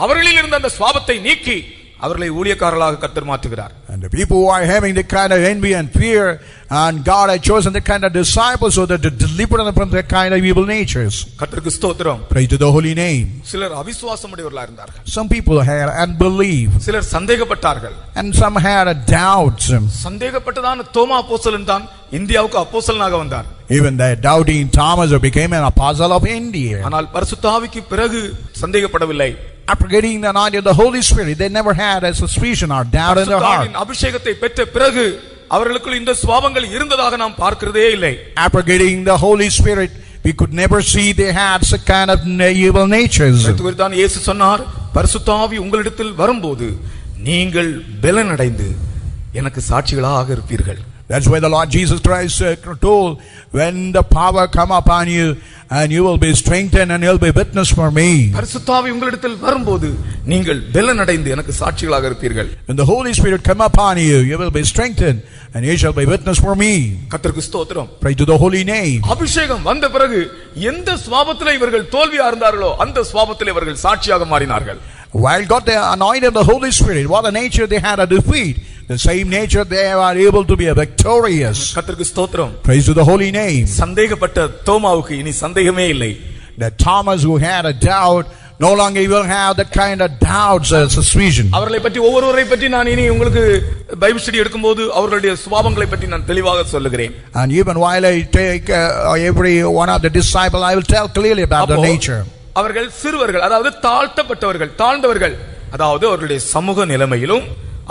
Speaker 1: அவர்களில் இருந்த அந்த சுபாவத்தை நீக்கி அவர்களை ஊழியக்காரர்களாக கர்த்தர் மாற்றுகிறார்.
Speaker 2: And the people who are having the kind of envy and fear, and God had chosen the kind of disciples so that to deliver them from that kind of evil natures.
Speaker 1: கர்த்தருக்கு ஸ்தோத்திரம்.
Speaker 2: Praise to the holy name.
Speaker 1: சிலர் அவிசுவாசம் உடையவர்களாக இருந்தார்கள்.
Speaker 2: Some people had unbelief.
Speaker 1: சிலர் சந்தேகப்பட்டார்கள்.
Speaker 2: And some had doubts.
Speaker 1: சந்தேகப்பட்டதான தோமா அப்போஸ்தலன் தான் இந்தியாவுக்கு அப்போஸ்தலனாக வந்தார்.
Speaker 2: Even the doubting Thomas became an apostle of India.
Speaker 1: ஆனால் பரிசுத்த ஆவிக்கு பிறகு சந்தேகப்படவில்லை.
Speaker 2: After getting the anointing of the Holy Spirit, they never had a suspicion or doubt in their heart.
Speaker 1: அபிஷேகத்தை பெற்ற பிறகு அவர்களுக்குள் இந்த சுபாவங்கள் இருந்ததாக நாம் பார்க்கிறதே இல்லை.
Speaker 2: After getting the Holy Spirit, we could never see they had such kind of evil natures.
Speaker 1: தான் இயேசு சொன்னார், பரிசுத்த ஆவி உங்களிடத்தில் வரும்போது நீங்கள் பலன் அடைந்து எனக்கு சாட்சிகளாக இருப்பீர்கள்.
Speaker 2: That's why the Lord Jesus Christ told, when the power come upon you and you will be strengthened and you'll be witness for me.
Speaker 1: பரிசுத்த ஆவி உங்களிடத்தில் வரும்போது நீங்கள் பலன் அடைந்து எனக்கு சாட்சிகளாக இருப்பீர்கள்.
Speaker 2: When the Holy Spirit come upon you, you will be strengthened and you shall be witness for me.
Speaker 1: கர்த்தருக்கு ஸ்தோத்திரம்.
Speaker 2: Pray to the holy name.
Speaker 1: அபிஷேகம் வந்த பிறகு எந்த சுபாவத்திலே இவர்கள் தோல்வியா இருந்தார்களோ அந்த சுபாவத்திலே இவர்கள் சாட்சியாக மாறினார்கள்.
Speaker 2: While God the anointed of the Holy Spirit, what a nature they had a defeat, the same nature they are able to be a victorious.
Speaker 1: கர்த்தருக்கு ஸ்தோத்திரம்.
Speaker 2: Praise to the holy name.
Speaker 1: சந்தேகப்பட்ட தோமாவுக்கு இனி சந்தேகமே இல்லை.
Speaker 2: That Thomas who had a doubt no longer will have that kind of doubts or suspicion.
Speaker 1: அவர்களை பற்றி ஒவ்வொருவரை பற்றி நான் இனி உங்களுக்கு பைபிள் ஸ்டடி எடுக்கும்போது அவர்களுடைய சுபாவங்களை பற்றி நான் தெளிவாக சொல்லுகிறேன்.
Speaker 2: And even while I take every one of the disciples, I will tell clearly about the nature.
Speaker 1: அவர்கள் சிறுவர்கள், அதாவது தாழ்த்தப்பட்டவர்கள், தாழ்ந்தவர்கள், அதாவது அவர்களுடைய சமூக நிலைமையிலும்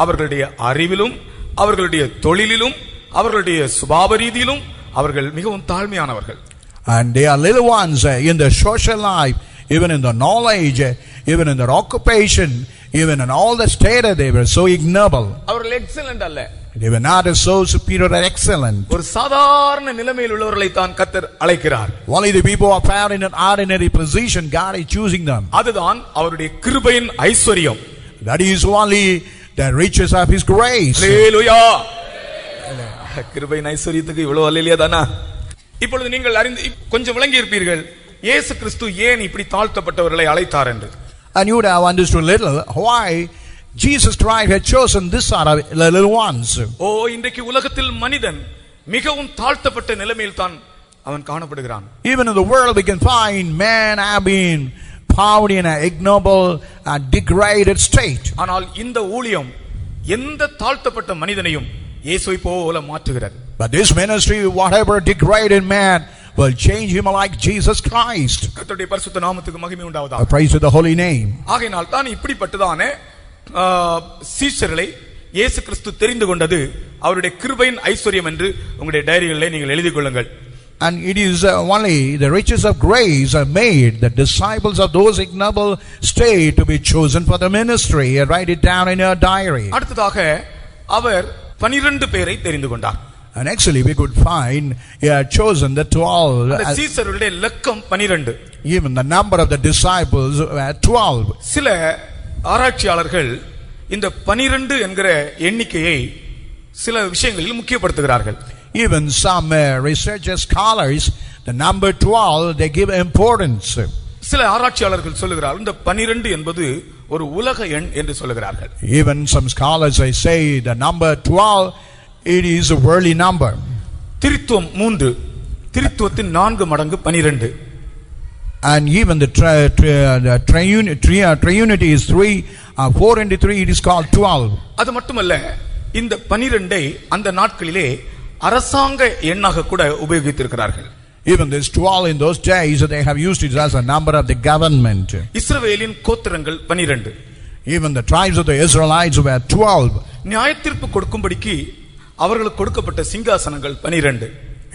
Speaker 1: அவர்களுடைய அறிவிலும் அவர்களுடைய தொழிலிலும் அவர்களுடைய சுபாவ ரீதியிலும் அவர்கள் மிகவும் தாழ்மையானவர்கள்.
Speaker 2: And they are little ones in their social life, even in the knowledge, even in their occupation, even in all the status, they were so ignoble.
Speaker 1: அவர்கள் எக்ஸலென்ட் அல்ல.
Speaker 2: They were not so superior and excellent.
Speaker 1: ஒரு சாதாரண நிலைமையில் உள்ளவர்களை தான் கர்த்தர் அழைக்கிறார்.
Speaker 2: Only the people who are found in an ordinary position, God is choosing them.
Speaker 1: அதுதான் அவருடைய கிருபையின் ஐஸ்வரியம்.
Speaker 2: That is only the riches of His grace.
Speaker 1: ஹல்லேலூயா. கிருபையின் ஐஸ்வரியத்துக்கு இவ்வளவு அல்லேலூயா தானா? இப்பொழுது நீங்கள் அறிந்து கொஞ்சம் விளங்கி இருப்பீர்கள் இயேசு கிறிஸ்து ஏன் இப்படி தாழ்த்தப்பட்டவர்களை அழைத்தார் என்று.
Speaker 2: And you would have understood little why Jesus Christ had chosen this sort of little ones.
Speaker 1: இன்றைக்கு உலகத்தில் மனிதன் மிகவும் தாழ்த்தப்பட்ட நிலைமையில் தான் அவன் காணப்படுகிறான்.
Speaker 2: Even in the world we can find man have been found in an ignoble and degraded state.
Speaker 1: ஆனால் இந்த ஊழியம் எந்த தாழ்த்தப்பட்ட மனிதனையும் இயேசுவை போல மாற்றுகிறது.
Speaker 2: But this ministry, whatever degraded man, will change him like Jesus Christ.
Speaker 1: கர்த்தருடைய பரிசுத்த நாமத்துக்கு மகிமை உண்டாவதாக.
Speaker 2: Praise to the holy name.
Speaker 1: ஆகையினால் தான் இப்படிப்பட்டதான சீஷர்களை இயேசு கிறிஸ்து தெரிந்து கொண்டது அவருடைய கிருபையின் ஐஸ்வர்யம் என்று உங்களுடைய டைரிகளிலே நீங்கள் எழுதிக் கொள்ளுங்கள்.
Speaker 2: And it is only the riches of grace have made the disciples of those ignoble state to be chosen for the ministry. Write it down in your diary.
Speaker 1: அடுத்ததாக அவர் 12 பேரை தெரிந்து கொண்டார்.
Speaker 2: And actually we could find he had chosen the 12.
Speaker 1: அந்த சீஷர்களுடைய Lakkam 12.
Speaker 2: Even the number of the disciples were 12.
Speaker 1: சில ஆராய்ச்சியாளர்கள் இந்த 12 என்கிற எண்ணிக்கையை சில விஷயங்களில் முக்கியப்படுத்துகிறார்கள்.
Speaker 2: Even some researchers, scholars, the number 12 they give importance.
Speaker 1: சில ஆராய்ச்சியாளர்கள் சொல்லுகிறார்கள் இந்த 12 என்பது ஒரு உலக எண் என்று சொல்லுகிறார்கள்.
Speaker 2: Even some scholars they say the number 12 it is a worldly number.
Speaker 1: திரித்துவம் 3, திரித்துவத்தின் 4 மடங்கு 12.
Speaker 2: And even the triunity is 3, 4 into 3 it is called 12.
Speaker 1: அது மட்டுமல்ல, இந்த 12ஐ அந்த நாட்களிலே அரசாங்க எண்ணாக கூட உபயோகித்திருக்கிறார்கள்.
Speaker 2: Even this 12 in those days they have used it as a number of the government.
Speaker 1: இஸ்ரவேலின் கோத்திரங்கள் 12.
Speaker 2: Even the tribes of the Israelites were 12.
Speaker 1: நியாயத்தீர்ப்பு கொடுக்கும்படிக்கு அவர்களுக்கு கொடுக்கப்பட்ட சிங்காசனங்கள் 12.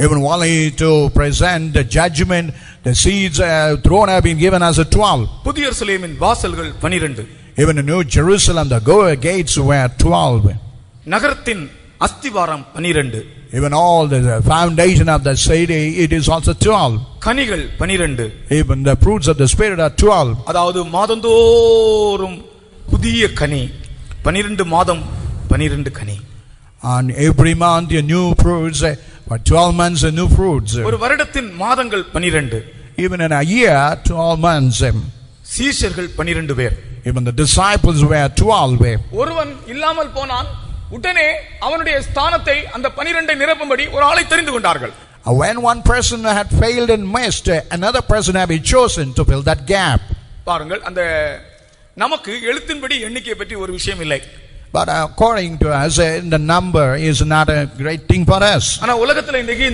Speaker 2: Even only to present the judgment, the seats throne have been given as a 12.
Speaker 1: புதிய எருசலேமின் வாசல்கள் 12.
Speaker 2: Even in New Jerusalem the gates were 12.
Speaker 1: நகரத்தின் அஸ்திவாரம் 12.
Speaker 2: Even all the foundation of the city it is also 12.
Speaker 1: கனிகள் 12.
Speaker 2: Even the fruits of the spirit are 12.
Speaker 1: அதாவது மாதந்தோறும் புதிய கனி, 12 மாதம் 12 கனி.
Speaker 2: And every month a new fruits, for 12 months a new fruits.
Speaker 1: ஒரு வருடத்தின் மாதங்கள் 12.
Speaker 2: Even in a year 12 months.
Speaker 1: சீஷர்கள் 12 பேர்.
Speaker 2: Even the disciples were 12.
Speaker 1: ஒருவன் இல்லாமல் போனான், உடனே அவனுடைய ஸ்தானத்தை அந்த 12ஐ நிரப்பும்படி ஒரு ஆளை தெரிந்து கொண்டார்கள்.
Speaker 2: When one person had failed and missed, another person had been chosen to fill that gap.
Speaker 1: பாருங்கள், அந்த நமக்கு எழுத்தின்படி எண்ணிக்கையை பற்றி ஒரு விஷயம் இல்லை.
Speaker 2: But according to us, the number is not a great thing for us.
Speaker 1: ஆனா உலகத்துல இன்னைக்கு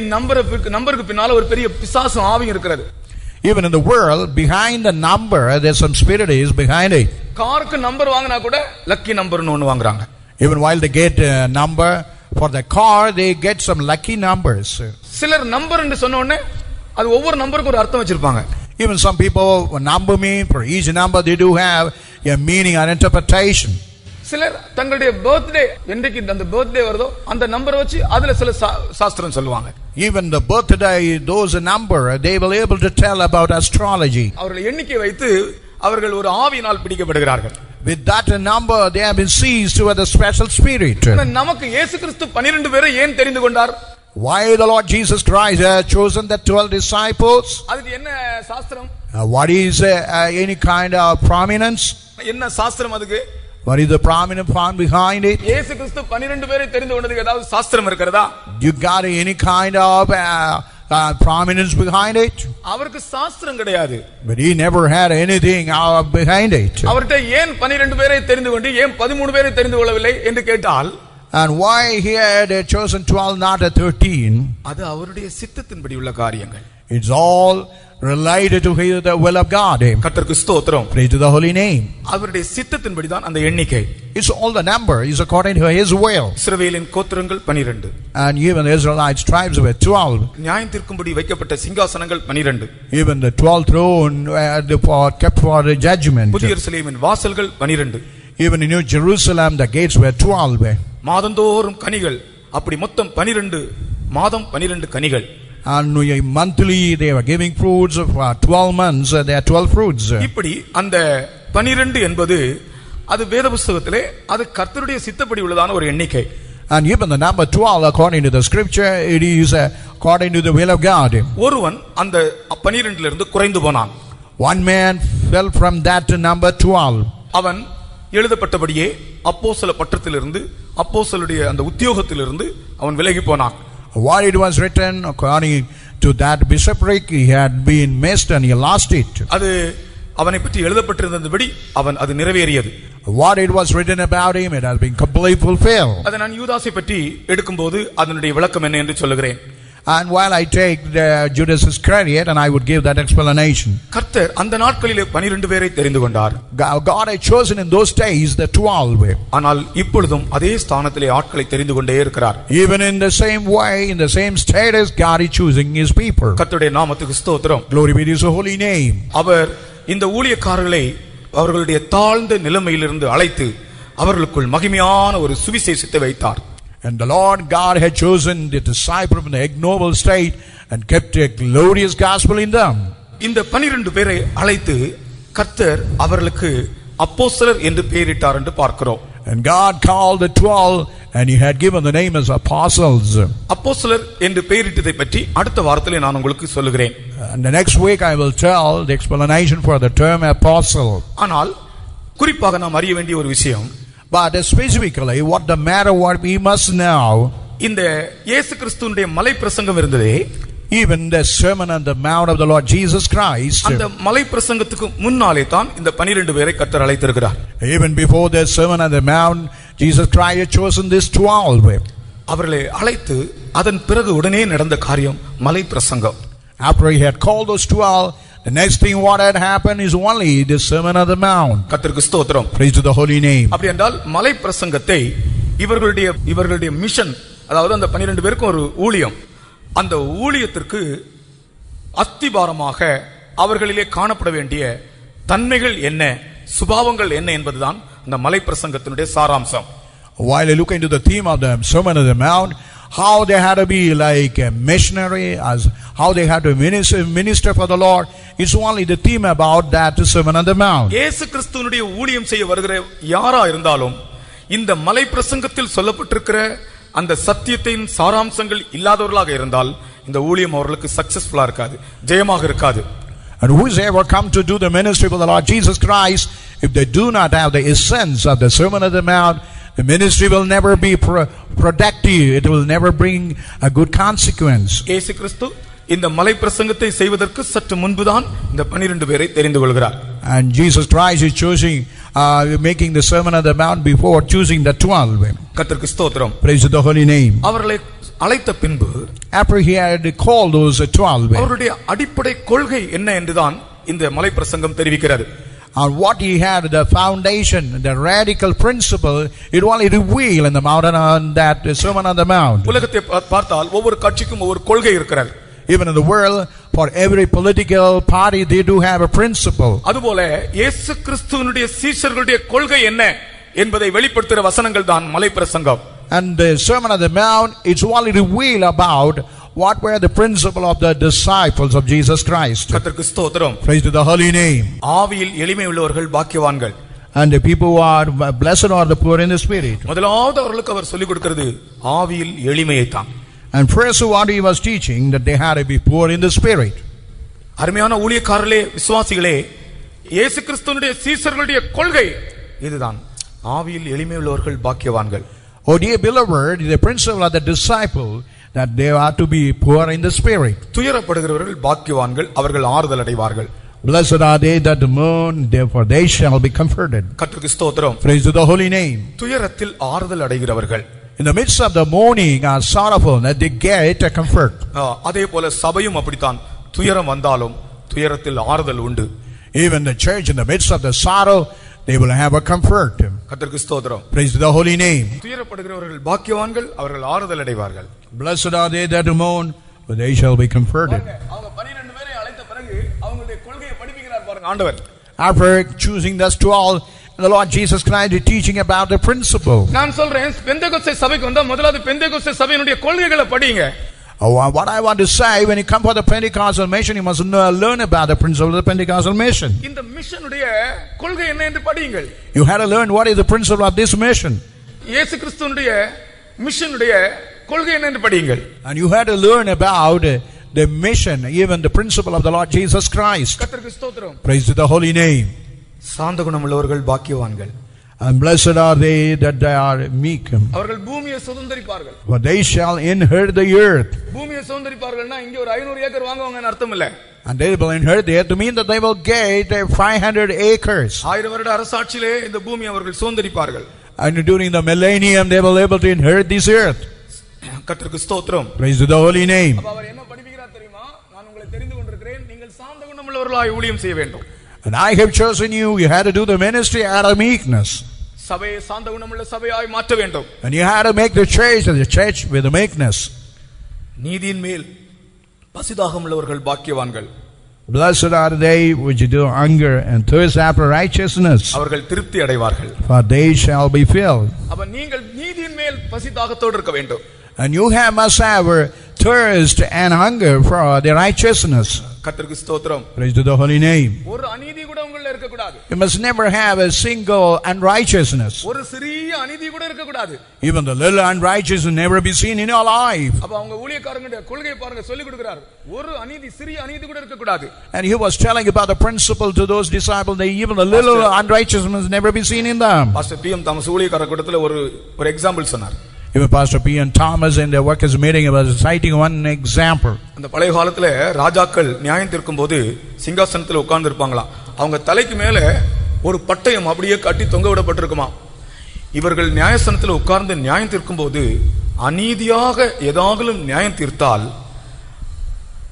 Speaker 1: நம்பருக்கு பின்னால ஒரு பெரிய பிசாசு ஆவி இருக்கிறது.
Speaker 2: Even in the world, behind the number, there's some spirit is behind it.
Speaker 1: காருக்கு நம்பர் வாங்கினா கூட லக்கி நம்பர்னு ஒன்னு வாங்குறாங்க.
Speaker 2: Even while they get a number for the car, they get some lucky numbers.
Speaker 1: சிலர் நம்பர் என்று சொன்ன உடனே அது ஒவ்வொரு நம்பருக்கு ஒரு அர்த்தம் வச்சிருப்பாங்க.
Speaker 2: Even some people number mean for each number they do have a meaning and interpretation.
Speaker 1: சிலர் தங்களுடைய பர்த்டே என்னைக்கு அந்த பர்த்டே வருதோ அந்த நம்பரை வச்சு அதுல சில சாஸ்திரம் சொல்லுவாங்க.
Speaker 2: Even the birthday, those number, they will able to tell about astrology.
Speaker 1: அவர்கள் எண்ணிக்கை வைத்து அவர்கள் ஒரு ஆவியினால் பிடிக்கப்படுகிறார்கள்.
Speaker 2: With that number they have been seized with a special spirit.
Speaker 1: நமக்கு இயேசு கிறிஸ்து 12 பேரை ஏன் தெரிந்து கொண்டார்?
Speaker 2: Why the Lord Jesus Christ has chosen the 12 disciples?
Speaker 1: அதுக்கு என்ன சாஸ்திரம்?
Speaker 2: What is any kind of prominence?
Speaker 1: என்ன சாஸ்திரம் அதுக்கு?
Speaker 2: What is the prominent part behind it?
Speaker 1: இயேசு கிறிஸ்து 12 பேரை தெரிந்து கொண்டதுக்கு ஏதாவது சாஸ்திரம் இருக்கிறதா?
Speaker 2: You got any kind of prominence behind it?
Speaker 1: அவருக்கு சாஸ்திரம் கிடையாது.
Speaker 2: But he never had anything behind it.
Speaker 1: அவர்ட்ட ஏன் 12 பேரை தெரிந்து கொண்டு ஏன் 13 பேரை தெரிந்து கொள்ளவில்லை என்று கேட்டால்,
Speaker 2: and why he had chosen 12 not 13?
Speaker 1: அது அவருடைய சித்தத்தின்படி உள்ள காரியங்கள்.
Speaker 2: It's all related to the will of God.
Speaker 1: கர்த்தருக்கு ஸ்தோத்திரம்.
Speaker 2: Praise to the holy name.
Speaker 1: அவருடைய சித்தத்தின்படி தான் அந்த எண்ணிக்கை.
Speaker 2: It's all the number is according to his will.
Speaker 1: இஸ்ரவேலின் கோத்திரங்கள் 12.
Speaker 2: And even the Israelites tribes were 12.
Speaker 1: நியாயம் தீர்க்கும்படி வைக்கப்பட்ட சிங்காசனங்கள் 12.
Speaker 2: Even the 12 throne kept for the judgment.
Speaker 1: புதிய எருசலேமின் வாசல்கள் 12.
Speaker 2: Even in New Jerusalem the gates were 12.
Speaker 1: மாதந்தோறும் கனிகள், அப்படி மொத்தம் 12 மாதம் 12 கனிகள்.
Speaker 2: And monthly they were giving fruits for 12 months. There are 12 fruits.
Speaker 1: இப்படி அந்த 12 என்பது அது வேத புத்தகத்திலே அது கர்த்தருடைய சித்தப்படி உள்ளதான ஒரு எண்ணிக்கை.
Speaker 2: And even the number 12 according to the scripture it is according to the will of God.
Speaker 1: ஒருவன் அந்த 12 இருந்து குறைந்து போனான்.
Speaker 2: One man fell from that to number 12.
Speaker 1: அவன் எழுதப்பட்டபடியே அப்போஸ்தல பட்டத்திலிருந்து அப்போஸ்தலருடைய அந்த உத்தியோகத்திலிருந்து அவன் விலகி போனான்.
Speaker 2: What it was written according to that bishopric he had been missed and he lost it.
Speaker 1: அது அவனை பற்றி எழுதப்பட்டிருந்தபடி அவன் அது நிறைவேறியது.
Speaker 2: What it was written about him, it has been completely fulfilled.
Speaker 1: அதை நான் யூதாசை பற்றி எடுக்கும்போது அதனுடைய விளக்கம் என்ன என்று சொல்லுகிறேன்.
Speaker 2: And while I take Judas Iscariot, and I would give that explanation.
Speaker 1: கர்த்தர் அந்த நாட்களிலே 12 பேரை தெரிந்து கொண்டார்.
Speaker 2: God had chosen in those days the 12.
Speaker 1: ஆனால் இப்பொழுதும் அதே ஸ்தானத்திலே ஆட்களை தெரிந்து கொண்டே இருக்கிறார்.
Speaker 2: Even in the same way, in the same status, God is choosing His people.
Speaker 1: கர்த்தருடைய நாமத்துக்கு ஸ்தோத்திரம்.
Speaker 2: Glory be to His holy name.
Speaker 1: அவர் இந்த ஊழியக்காரர்களை அவர்களுடைய தாழ்ந்த நிலைமையிலிருந்து அழைத்து அவர்களுக்குள் மகிமையான ஒரு சுவிசேஷத்தை வைத்தார்.
Speaker 2: And the Lord God had chosen the disciple from the ignoble state and kept a glorious gospel in them.
Speaker 1: இந்த 12 பேரை அழைத்து கர்த்தர் அவர்களுக்கு அப்போஸ்தலர் என்று பெயரிட்டார் என்று பார்க்கிறோம்.
Speaker 2: And God called the 12 and He had given the name as apostles.
Speaker 1: அப்போஸ்தலர் என்று பெயரிட்டதை பற்றி அடுத்த வாரத்திலே நான் உங்களுக்கு சொல்லுகிறேன்.
Speaker 2: And the next week I will tell the explanation for the term apostle.
Speaker 1: ஆனால் குறிப்பாக நாம் அறிய வேண்டிய ஒரு விஷயம்,
Speaker 2: But specifically what the matter what we must know,
Speaker 1: இந்த இயேசு கிறிஸ்துவினுடைய மலை பிரசங்கம் இருந்ததே,
Speaker 2: even the sermon on the mount of the Lord Jesus Christ,
Speaker 1: அந்த மலை பிரசங்கத்துக்கு முன்னாலே தான் இந்த 12 பேரை கர்த்தர் அழைத்திருக்கிறார்.
Speaker 2: even before the sermon on the mount, Jesus Christ had chosen this 12.
Speaker 1: அவர்களை அழைத்து அதன் பிறகு உடனே நடந்த காரியம் மலை பிரசங்கம்.
Speaker 2: After He had called those 12, the next thing what had happened is only the sermon on the mount.
Speaker 1: கர்த்தருக்கு ஸ்தோத்திரம்.
Speaker 2: Praise to the holy name.
Speaker 1: அப்படி என்றால் மலை பிரசங்கத்தை இவர்களுடைய மிஷன், அதாவது அந்த 12 பேருக்கும் ஒரு ஊழியம், அந்த ஊழியத்திற்கு அஸ்திபாரமாக அவர்களிலே காணப்பட வேண்டிய தன்மைகள் என்ன, சுபாவங்கள் என்ன என்பதுதான் அந்த மலை பிரசங்கத்தினுடைய சாராம்சம்.
Speaker 2: While I look into the theme of the sermon on the mount, how they had to be like a missionary, as how they had to minister for the Lord, it's only the theme about that sermon on the mount.
Speaker 1: இயேசு கிறிஸ்துவினுடைய ஊழியம் செய்ய வருகிற யாரா இருந்தாலும் இந்த மலை பிரசங்கத்தில் சொல்லப்பட்டிருக்கிற அந்த சத்தியத்தின் சாராம்சங்கள் இல்லாதவர்களாக இருந்தால் இந்த ஊழியம் அவர்களுக்கு சக்சஸ்ஃபுல்லா இருக்காது, ஜெயமாக இருக்காது.
Speaker 2: And whosoever come to do the ministry for the Lord Jesus Christ, if they do not have the essence of the sermon on the mount, the ministry will never be productive. It will never bring a good consequence.
Speaker 1: இயேசு கிறிஸ்து இந்த மலை பிரசங்கத்தை செய்வதற்கு சற்று முன்புதான் இந்த 12 பேரை தெரிந்து கொள்கிறார்.
Speaker 2: And Jesus Christ is choosing, making the sermon on the mount before choosing the 12.
Speaker 1: கர்த்தருக்கு ஸ்தோத்திரம்.
Speaker 2: Praise the holy name.
Speaker 1: அவர்களை அழைத்த பின்பு,
Speaker 2: after He had called those 12,
Speaker 1: அவருடைய அடிப்படை கொள்கை என்ன என்றுதான் இந்த மலை பிரசங்கம் தெரிவிக்கிறது.
Speaker 2: on what He had, the foundation, the radical principle, it only revealed in the mountain on that sermon on the mount.
Speaker 1: உலகத்தை பார்த்தால் ஒவ்வொரு கட்சிக்கும் ஒவ்வொரு கொள்கை இருக்கிறது.
Speaker 2: Even in the world, for every political party, they do have a principle.
Speaker 1: அதுபோல இயேசு கிறிஸ்துவினுடைய சீஷர்களுடைய கொள்கை என்ன என்பதை வெளிப்படுத்துகிற வசனங்கள் தான் மலை பிரசங்கம்.
Speaker 2: And the sermon on the mount, it's only revealed about what were the principle of the disciples of Jesus Christ.
Speaker 1: கர்த்தருக்கு ஸ்தோத்திரம்.
Speaker 2: Praise to the holy name.
Speaker 1: ஆவியில் எளிமை உள்ளவர்கள் பாக்கியவான்கள்.
Speaker 2: And the people who are blessed are the poor in the spirit.
Speaker 1: முதலாவது அவர்களுக்கு அவர் சொல்லிக் கொடுக்கிறது ஆவியில் எளிமையை தான்.
Speaker 2: And first what He was teaching, that they had to be poor in the spirit.
Speaker 1: அருமையான ஊழியக்காரர்களே, விசுவாசிகளே, இயேசு கிறிஸ்துவினுடைய சீஷர்களுடைய கொள்கை இதுதான், ஆவியில் எளிமை உள்ளவர்கள் பாக்கியவான்கள்.
Speaker 2: Oh dear beloved, the principle of the disciple, that they are to be poor in the spirit.
Speaker 1: துயரப்படுகிறவர்கள் பாக்கியவான்கள், அவர்கள் ஆறுதல் அடைவார்கள்.
Speaker 2: Blessed are they that mourn, therefore they shall be comforted.
Speaker 1: கர்த்தருக்கு ஸ்தோத்திரம்.
Speaker 2: Praise to the holy name.
Speaker 1: துயரத்தில் ஆறுதல் அடைகிறவர்கள்,
Speaker 2: In the midst of the mourning are sorrowful, that they get a comfort.
Speaker 1: அதே போல சபையும் அப்படித்தான், துயரம் வந்தாலும் துயரத்தில் ஆறுதல் உண்டு.
Speaker 2: Even the church, in the midst of the sorrow, they will have a comfort.
Speaker 1: கர்த்தருக்கு ஸ்தோத்திரம்.
Speaker 2: Praise to the holy name.
Speaker 1: துயரப்படுகிறவர்கள் பாக்கியவான்கள், அவர்கள் ஆறுதல் அடைவார்கள்.
Speaker 2: Blessed are they that mourn, for they shall be comforted.
Speaker 1: அவங்க 12 பேரை அழைத்த பிறகு அவங்களுடைய கொள்கையை படிப்பிக்கிறார் பாருங்க ஆண்டவர்.
Speaker 2: After choosing thus 12, the Lord Jesus Christ is teaching about the principle.
Speaker 1: நான் சொல்றேன், பெந்தேகோஸ்தே சபைக்கு வந்தா முதலாவது பெந்தேகோஸ்தே சபையினுடைய கொள்கைகளை படிங்க.
Speaker 2: What I want to say, when you come for the Pentecostal mission, you must learn about the principle of the Pentecostal mission.
Speaker 1: இந்த மிஷனுடைய கொள்கை என்ன என்று படியுங்கள்.
Speaker 2: You had to learn what is the principle of this mission.
Speaker 1: இயேசு கிறிஸ்துவினுடைய மிஷனுடைய கொள்கை என்ன என்று படியுங்கள்.
Speaker 2: And you had to learn about the mission, even the principle of the Lord Jesus Christ.
Speaker 1: கர்த்தருக்கு ஸ்தோத்திரம்.
Speaker 2: Praise to the holy name.
Speaker 1: சாந்த குணம் உள்ளவர்கள் பாக்கியவான்கள்.
Speaker 2: And blessed are they that they are meek,
Speaker 1: அவர்கள் பூமியை சுதந்தரிப்பார்கள்.
Speaker 2: for they shall inherit the earth.
Speaker 1: பூமியை சுதந்தரிப்பார்கள்னா இங்க ஒரு 500 ஏக்கர் வாங்குவாங்கன்னு அர்த்தம் இல்ல.
Speaker 2: And they will inherit the earth to mean that they will get 500 acres.
Speaker 1: 1000 வருட அரசாட்சியிலே இந்த பூமி அவர்கள் சுதந்தரிப்பார்கள்.
Speaker 2: And during the millennium they will be able to inherit this earth.
Speaker 1: கர்த்தருக்கு ஸ்தோத்திரம்.
Speaker 2: Praise to the holy name.
Speaker 1: அப்ப அவர் என்ன படிக்கிறார் தெரியுமா? நான் உங்களை தெரிந்து கொண்டிருக்கிறேன், நீங்கள் சாந்த குணமுள்ளவர்களாய் ஊழியம் செய்ய வேண்டும்.
Speaker 2: And I have chosen you, you had to do the ministry out of meekness.
Speaker 1: சபையை சாந்த குணமுள்ள சபையாய் மாற்ற வேண்டும்.
Speaker 2: And you had to make the church with the meekness.
Speaker 1: நீதியின் மேல் பசிதாகம் உள்ளவர்கள் பாக்கியவான்கள்.
Speaker 2: Blessed are they which do hunger and thirst after righteousness,
Speaker 1: அவர்கள் திருப்தி அடைவார்கள்.
Speaker 2: for they shall be filled.
Speaker 1: அப்ப நீங்கள் நீதியின் மேல் பசிதாகத்தோடு இருக்க வேண்டும்.
Speaker 2: And you must have thirst and hunger for the righteousness.
Speaker 1: கர்த்தருக்கு ஸ்தோத்திரம்.
Speaker 2: Praise to the holy name.
Speaker 1: ஒரு அநீதி கூட உங்களுக்குள்ள இருக்க கூடாது.
Speaker 2: You must never have a single unrighteousness.
Speaker 1: ஒரு சிறிய அநீதி கூட இருக்க கூடாது.
Speaker 2: Even the little unrighteousness never be seen in your life.
Speaker 1: அப்ப அவங்க ஊழியக்காரங்க கொள்கை பாருங்க சொல்லி கொடுக்கிறார். ஒரு அநீதி சிறிய அநீதி கூட இருக்க கூடாது.
Speaker 2: And he was telling about the principle to those disciples that even the little unrighteousness never be seen in them.
Speaker 1: Pastor PM Thomas ஊழியக்கார கூட்டத்துல ஒரு எக்ஸாம்பிள் சொன்னார்.
Speaker 2: Even Pastor P. and Thomas in their workers meeting was citing one example.
Speaker 1: அந்த பழைய காலத்துல ராஜாக்கள் நியாயம் தீர்க்கும்போது சிங்காசனத்துல உட்கார்ந்து இருப்பாங்களாம். அவங்க தலைக்கு மேல ஒரு பட்டயம் அப்படியே கட்டி தொங்க விடப்பட்டிருக்குமா. இவர்கள் நியாயஸ்தானத்தில் உட்கார்ந்து நியாயம் தீர்க்கும்போது அநீதியாக ஏதாவது நியாயம் தீர்த்தால்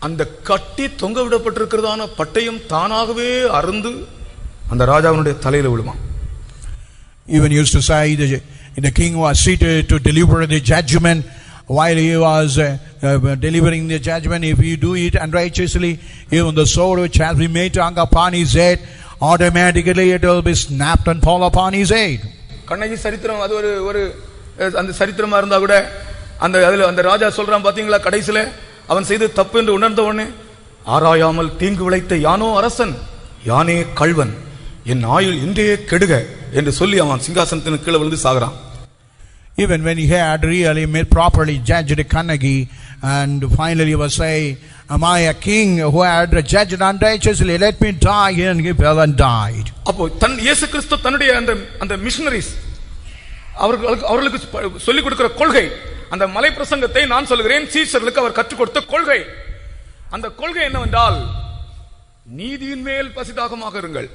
Speaker 1: அந்த கட்டி தொங்க விடப்பட்டிருக்கிறதான பட்டயம் தானாகவே அருந்து அந்த ராஜாவினுடைய தலையில விழுமா.
Speaker 2: Even used to say the king was seated to deliver the judgment. While he was delivering the judgment, if you do it unrighteously, even the sword which has been made to hang upon his head, automatically it will be snapped and fall upon his head.
Speaker 1: Kannagi சரித்திரம் அது ஒரு அந்த சரித்திரமா இருந்தா கூட அந்த ராஜா சொல்றான் பாத்தீங்களா, கடைசில அவன் செய்து தப்பு என்று உணர்ந்த உடனே ஆராயாமல் தீங்கு விளைத்த யானோ அரசன், யானே கள்வன், என் ஆயுள் இன்றே கெடுக என்று சொல்லி அவன் சிங்காசனத்தின் கீழே விழுந்து சாகுறான்.
Speaker 2: Even when he had really made properly judged Kannagi, and finally he was saying, am I a king who had judged unrighteously? Let me die, and he fell and died.
Speaker 1: அப்போ இயேசு கிறிஸ்து தன்னுடைய அந்த மிஷனரிஸ் அவர்களுக்கு சொல்லிக் கொடுக்கிற கொள்கை, அந்த மலை பிரசங்கத்தை நான் சொல்கிறேன், சீஷர்களுக்கு அவர் கற்றுக் கொடுத்த கொள்கை, அந்த கொள்கை என்னவென்றால் நீதியின் மேல் பசிதாகமாக இருங்கள்.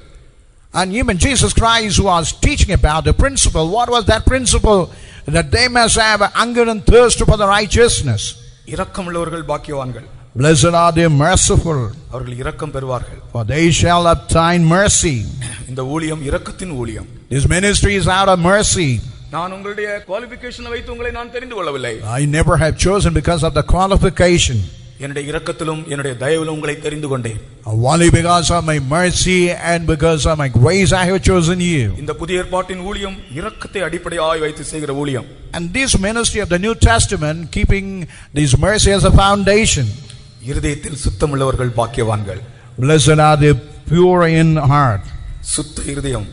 Speaker 2: And even Jesus Christ was teaching about the principle. What was that principle? That they must have hunger and thirst for the righteousness.
Speaker 1: இரக்கமுள்ளவர்கள் பாக்கியவான்கள்.
Speaker 2: Blessed are the merciful,
Speaker 1: அவர்கள் இரக்கம் பெறுவார்கள்.
Speaker 2: for they shall obtain mercy.
Speaker 1: இந்த ஊழியம் இரக்கத்தின் ஊழியம்.
Speaker 2: This ministry is out of mercy.
Speaker 1: நான் உங்களுடைய குவாலிஃபிகேஷனை வைத்து உங்களை நான் தெரிந்து கொள்ளவில்லை.
Speaker 2: I never have chosen because of the qualification.
Speaker 1: என்னுடைய இரக்கத்திலும் என்னுடைய தயவிலும் உங்களை தெரிந்து கொண்டேன்.
Speaker 2: Only because of my mercy and because of my grace I have chosen you.
Speaker 1: இந்த புதிய ஏற்பாட்டின் ஊழியம் இரக்கத்தை அடிப்படையாய் வைத்து செய்கிற ஊழியம்.
Speaker 2: And this ministry of the New Testament, keeping this mercy as a foundation.
Speaker 1: இருதயத்தில் சுத்தமுள்ளவர்கள் பாக்கியவான்கள்.
Speaker 2: Blessed are the pure in heart.
Speaker 1: சுத்த இருதயம்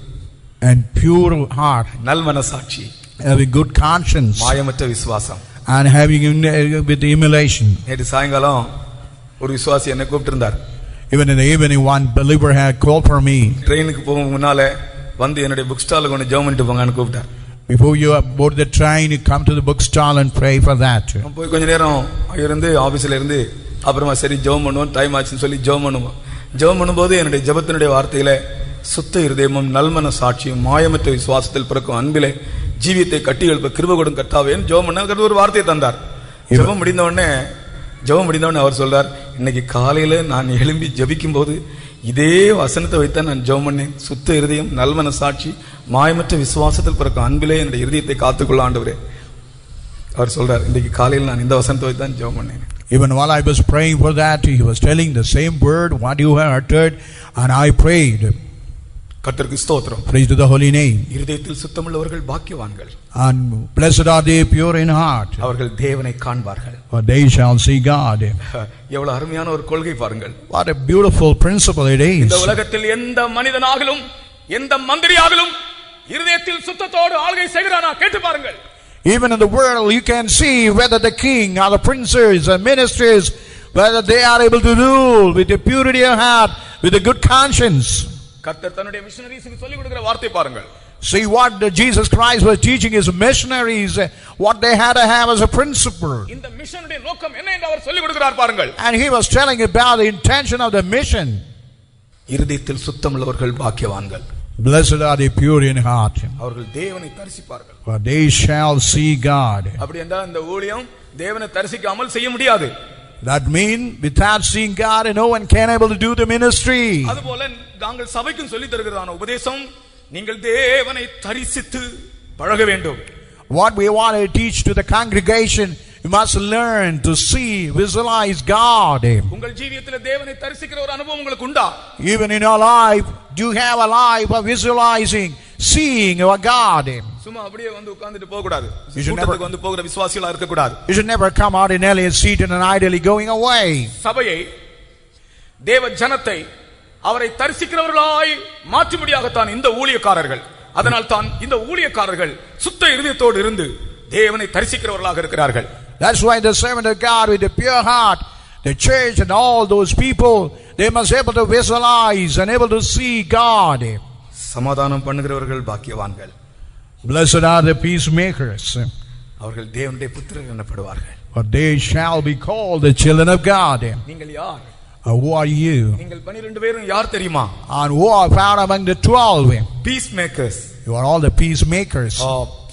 Speaker 2: and pure heart,
Speaker 1: நல்மனசாட்சி,
Speaker 2: having good conscience,
Speaker 1: மாயமற்ற விசுவாசம்,
Speaker 2: and having with emulation.
Speaker 1: நேற்று சாயங்காலம் ஒரு விசுவாசி என்னை கூப்பிட்டிருந்தார்.
Speaker 2: Even in the evening, one believer had called for me.
Speaker 1: ட்ரெயினுக்கு போக முன்னால வந்து என்னுடைய புக் ஸ்டாலுக்கு ஒன்று ஜெபம் பண்ணிட்டு போங்கன்னு கூப்பிட்டார்.
Speaker 2: Before you board the train, you come to the book stall and pray for that.
Speaker 1: போய் கொஞ்ச நேரம் இருந்து ஆபீஸ்ல இருந்து அப்புறமா சரி ஜெபம் பண்ணுவோம், டைம் ஆச்சுன்னு சொல்லி ஜெபம் பண்ணுவோம். ஜெபம் பண்ணும்போது என்னுடைய ஜெபத்தினுடைய வார்த்தையில சுத்த இருதயமும் நல்மன சாட்சியும் மாயமற்ற விசுவாசத்தில் பிறக்கும் அன்பிலே ஜீவியத்தை கட்டி எழுப்ப கிருபை கொடும் கர்த்தாவேன்னு ஜெபம் பண்ண ஒரு வார்த்தையை தந்தார். ஜெபம் முடிந்த உடனே அவர் சொல்றார், இன்னைக்கு காலையில நான் எழும்பி ஜெபிக்கும் போது இதே வசனத்தை வைத்தான் நான் ஜெபம் பண்ணேன். சுத்த இருதயம் நல்மன சாட்சி மாயமற்ற விசுவாசத்தில் பிறக்கும் அன்பிலே என்னுடைய இருதயத்தை காத்துக்கொள்ள ஆண்டவரே. அவர் சொல்றார், இன்னைக்கு காலையில் நான் இந்த வசனத்தை வைத்தான் ஜெபம் பண்ணேன்.
Speaker 2: Even while I was praying for that, he was telling the same word what you have uttered, and I prayed.
Speaker 1: கர்த்தருக்கு ஸ்தோத்திரம்.
Speaker 2: Praise to the holy name.
Speaker 1: இருதயத்தில் சுத்தமுள்ளவர்கள் பாக்கியவான்கள்.
Speaker 2: And blessed are they pure in heart,
Speaker 1: அவர்கள் தேவனை காண்பார்கள்.
Speaker 2: for they shall see God.
Speaker 1: எவ்வளவு அருமையான ஒரு கொள்கை பாருங்கள்.
Speaker 2: What a beautiful principle it is.
Speaker 1: இந்த உலகத்தில் எந்த மனிதனாகலும் எந்த மந்திரியாகலும் இருதயத்தில் சுத்தத்தோடு ஆளுகை செய்கிறானா கேட்டு பாருங்கள்.
Speaker 2: Even in the world you can see whether the king or the princes or ministers, whether they are able to rule with a purity of heart, with a good conscience.
Speaker 1: கர்த்தர் தன்னுடைய மிஷனரிஸ்க்கு சொல்லிக் கொடுக்கிற வார்த்தை பாருங்கள்.
Speaker 2: See what Jesus Christ was teaching his missionaries, what they had to have as a principle.
Speaker 1: இந்த மிஷனுடைய நோக்கம் என்ன என்று அவர் சொல்லிக் கொடுக்கிறார் பாருங்கள்.
Speaker 2: And he was telling about the intention of the mission.
Speaker 1: இருதயத்தில் சுத்தமுள்ளவர்கள் பாக்கியவான்கள்.
Speaker 2: Blessed are the pure in heart,
Speaker 1: அவர்கள் தேவனை தரிசிப்பார்கள்.
Speaker 2: for they shall see God.
Speaker 1: அப்படி என்றால் இந்த ஊழியம் தேவனை தரிசிக்காமல் செய்ய முடியாது.
Speaker 2: That means without seeing God, no one can able to do the ministry.
Speaker 1: அதுபோல நாங்கள் சபைக்கும் சொல்லி தருகிறதான உபதேசம், நீங்கள் தேவனை தரிசித்து பழக வேண்டும்.
Speaker 2: What we want to teach to the congregation, you must learn to see, visualize God.
Speaker 1: உங்கள் ஜீவியத்தில் தேவனை தரிசிக்கிற ஒரு அனுபவம் உங்களுக்கு உண்டா?
Speaker 2: Even in your life, do you have a life of visualizing, seeing your God?
Speaker 1: சும்மா அப்படியே வந்து உட்கார்ந்துட்டு போக கூடாது.
Speaker 2: You should
Speaker 1: கூட்டத்துக்கு வந்து போகிற விசுவாசிகளா இருக்க கூடாது.
Speaker 2: You should never come ordinarily and seated and idly going away.
Speaker 1: சபையை, தேவ ஜனத்தை அவரை தரிசிக்கிறவர்களாய் மாற்றும்படியாகத்தான் இந்த ஊழியக்காரர்கள். அதனால் தான் இந்த ஊழியக்காரர்கள் சுத்த இருதயத்தோடு இருந்து தேவனை தரிசிக்கிறவர்களாக இருக்கிறார்கள்.
Speaker 2: That's why the servant of God with a pure heart, the church and all those people, they must be able to visualize and able to see God.
Speaker 1: சமாதானம் பண்ணுகிறவர்கள் பாக்கியவான்கள்.
Speaker 2: Blessed are the peacemakers,
Speaker 1: அவர்கள் தேவனுடைய புத்திரர் எனப்படுவார்கள்.
Speaker 2: for they shall be called the children of God.
Speaker 1: நீங்கள் யார்?
Speaker 2: Who are you?
Speaker 1: நீங்கள் 12 பேரும் யார் தெரியுமா?
Speaker 2: And who are found among the 12?
Speaker 1: Peace makers.
Speaker 2: You are all the peacemakers.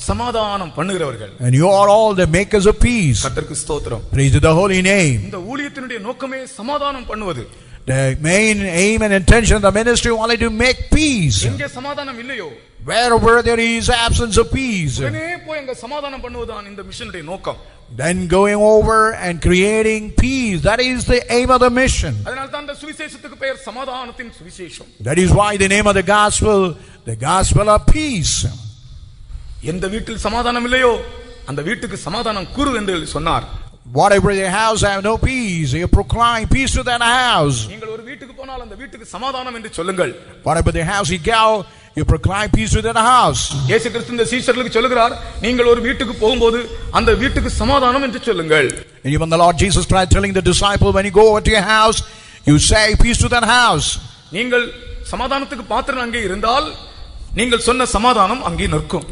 Speaker 1: சமாதானம் பண்ணுகிறவர்கள்.
Speaker 2: And you are all the makers of peace.
Speaker 1: கர்த்தருக்கு ஸ்தோத்திரம்.
Speaker 2: Praise to the holy name.
Speaker 1: இந்த ஊழியத்தினுடைய நோக்கமே சமாதானம் பண்ணுவது.
Speaker 2: The main aim and intention of the ministry only to make peace.
Speaker 1: எங்கே சமாதானம் இல்லையோ,
Speaker 2: wherever there is absence of peace,
Speaker 1: உடனே போய் அங்க சமாதானம் பண்ணுவதுதான் இந்த மிஷனுடைய நோக்கம்.
Speaker 2: then going over and creating peace, that is the aim of the mission.
Speaker 1: அதனால தான் இந்த சுவிசேஷத்துக்கு பெயர் சமாதானத்தின் சுவிசேஷம்.
Speaker 2: That is why the name of the gospel of peace.
Speaker 1: எந்த வீட்டில் சமாதானம் இல்லையோ அந்த வீட்டுக்கு சமாதானம் கூறு என்று சொன்னார்.
Speaker 2: Whatever the house have no peace, you proclaim peace to that house.
Speaker 1: நீங்கள் ஒரு வீட்டுக்கு போனால் அந்த வீட்டுக்கு சமாதானம் என்று சொல்லுங்கள்.
Speaker 2: Whatever the house you go, you proclaim peace to that house.
Speaker 1: இயேசு கிறிஸ்து இந்த சீஷர்களுக்கு சொல்லுகிறார், நீங்கள் ஒரு வீட்டுக்கு போகும்போது அந்த வீட்டுக்கு சமாதானம் என்று சொல்லுங்கள்.
Speaker 2: And even the Lord Jesus Christ telling the disciple, when you go over to your house, you say peace to that house.
Speaker 1: நீங்கள் சமாதானத்துக்கு பாத்திரம் அங்கே இருந்தால் நீங்கள் சொன்ன சமாதானம் அங்கே நிற்கும்.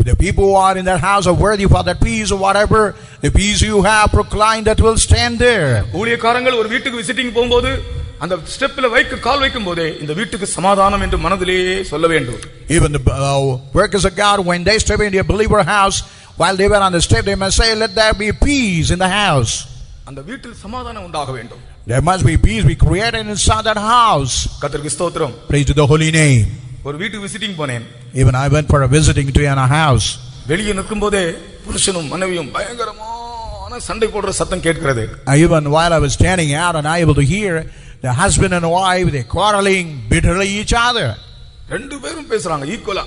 Speaker 2: The people who are in that house are worthy for that peace, or whatever the peace you have proclaimed, that will stand there.
Speaker 1: ஊழியக்காரங்கள் ஒரு வீட்டுக்கு விசிட்டிங் போகும்போது அந்த ஸ்டெப்ல கால் வைக்கும் போதே இந்த வீட்டுக்கு சமாதானம் என்று மனதிலே சொல்ல வேண்டும்.
Speaker 2: Even the workers of God, when they step into a believer house, while they were on the step, they must say, let there be peace in the house.
Speaker 1: அந்த வீட்டில் சமாதானம் உண்டாக வேண்டும்.
Speaker 2: There must be peace be created inside that house.
Speaker 1: கர்த்தருக்கு ஸ்தோத்திரம்.
Speaker 2: Praise to the holy name.
Speaker 1: ஒரு வீட்டுக்கு விசிட்டிங் போனேன்.
Speaker 2: Even I went for a visiting to a house.
Speaker 1: வெளியே நிற்கும் போதே புருஷனும் மனைவியும் பயங்கரமான சண்டை போடுற சத்தம் கேட்கிறது.
Speaker 2: Even while I was standing out and I able to hear the husband and wife, they quarreling bitterly each other.
Speaker 1: ரெண்டு பேரும் பேசுறாங்க ஈக்குவலா.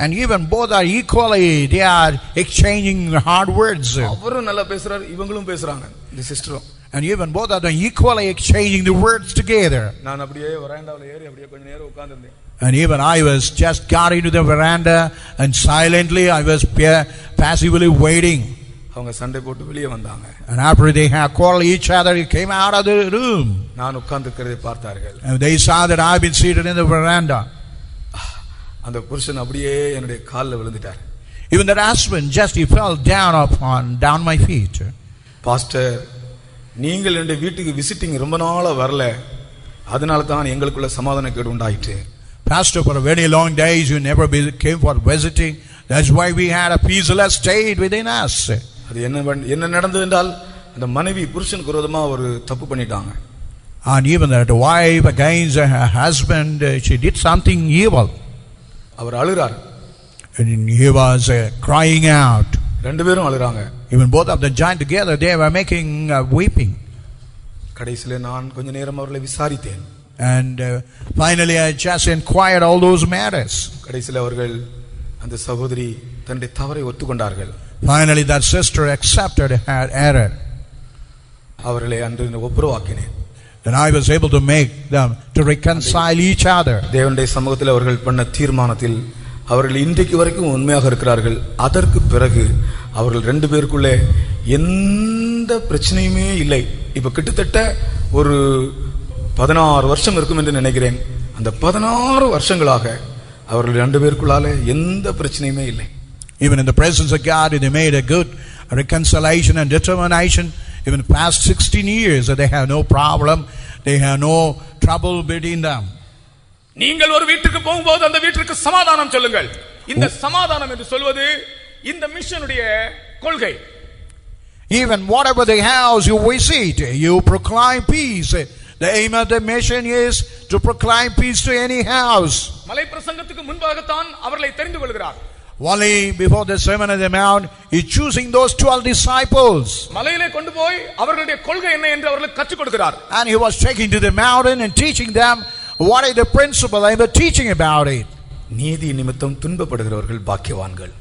Speaker 2: And even both are equally, they are exchanging hard words.
Speaker 1: அவரும் நல்லா பேசுறாரு, இவங்களும் பேசுறாங்க, இந்த சிஸ்டரும்.
Speaker 2: And even both are equally exchanging the words together.
Speaker 1: நான் அப்படியே வராண்டாவுல ஏறி அப்படியே கொஞ்ச நேரம் உட்கார்ந்திருந்தேன்.
Speaker 2: And even I was just got into the veranda and silently I was passively waiting.
Speaker 1: அவங்க சண்டை போட்டு வெளியே வந்தாங்க.
Speaker 2: And after they had quarreled each other, they came out of the room.
Speaker 1: நான் உட்கார்ந்திருக்கிறதை பார்த்தார்கள்.
Speaker 2: And they saw that I had been seated in the veranda.
Speaker 1: அந்த புருஷன் அப்படியே என்னுடைய கால்ல விழுந்துட்டார்.
Speaker 2: Even that husband just he fell down my feet.
Speaker 1: Pastor, நீங்கள் என்னுடைய வீட்டுக்கு விசிட்டிங் ரொம்ப நாளா வரல, அதனால தான் எங்களுக்குள்ள சமாதானக்கேடு உண்டாயிற்று.
Speaker 2: Pastor, for a very long days you never came for visiting. That's why we had a peaceless state within us.
Speaker 1: அது என்ன நடந்தது என்றால் அந்த மனைவி புருஷனுக்கு விரோதமா ஒரு தப்பு பண்ணிட்டாங்க.
Speaker 2: And even that wife against her husband, she did something evil.
Speaker 1: Our அழுறார்.
Speaker 2: And he was crying out.
Speaker 1: ரெண்டு பேரும் அழுறாங்க.
Speaker 2: Even both of them joined together, they were making weeping.
Speaker 1: கடைசில நான் கொஞ்ச நேரம் அவர்களை விசாரித்தேன்.
Speaker 2: And finally I just inquired all those matters.
Speaker 1: கடைசில அவர்கள் அந்த சகோதரி தன்னுடைய தவறை ஒத்துக்கொண்டார்கள்.
Speaker 2: Finally that sister accepted her error.
Speaker 1: அவர்களை அன்று ஒப்புரவாக்கினேன்.
Speaker 2: Then I was able to make them to reconcile each other.
Speaker 1: தேவனுடைய சமூகத்தில் அவர்கள் பண்ண தீர்மானத்தில் அவர்கள் இன்றைக்கு வரைக்கும் உண்மையாக இருக்கிறார்கள். அதற்கு பிறகு அவர்கள் ரெண்டு பேருக்குள்ளே எந்த பிரச்சனையுமே இல்லை. இப்ப கிட்டத்தட்ட ஒரு 16 வருஷம் இருக்கும் என்று நினைக்கிறேன். அந்த 16 வருஷங்களாக அவர்கள் ரெண்டு பேருக்குள்ளால எந்த பிரச்சனையுமே இல்லை.
Speaker 2: Even in the presence of God, they made a good reconciliation and determination. Even past 16 years, they have no problem. They have no trouble between them.
Speaker 1: நீங்கள் ஒரு வீட்டுக்கு போகும்போது அந்த வீட்டுக்கு சமாதானம் சொல்லுங்கள். இந்த சமாதானம் என்று சொல்வது இந்த மிஷனுடைய கொள்கை.
Speaker 2: Even whatever the house you visit, you proclaim peace. The aim of the mission is to proclaim peace to any house.
Speaker 1: மலை பிரசங்கத்துக்கு முன்பாகத்தான் அவர்களை தெரிந்து கொள்கிறார்.
Speaker 2: Only before the Sermon on the Mount, he's choosing those 12 disciples.
Speaker 1: மலையிலே கொண்டு போய் அவர்களுடைய கொள்கை என்ன என்று அவர்களுக்கு கற்றுக் கொடுக்கிறார்.
Speaker 2: And he was taking to the mountain and teaching them what is the principle and the teaching about it.
Speaker 1: நீதி நிமித்தம் துன்பப்படுகிறவர்கள் பாக்கியவான்கள்.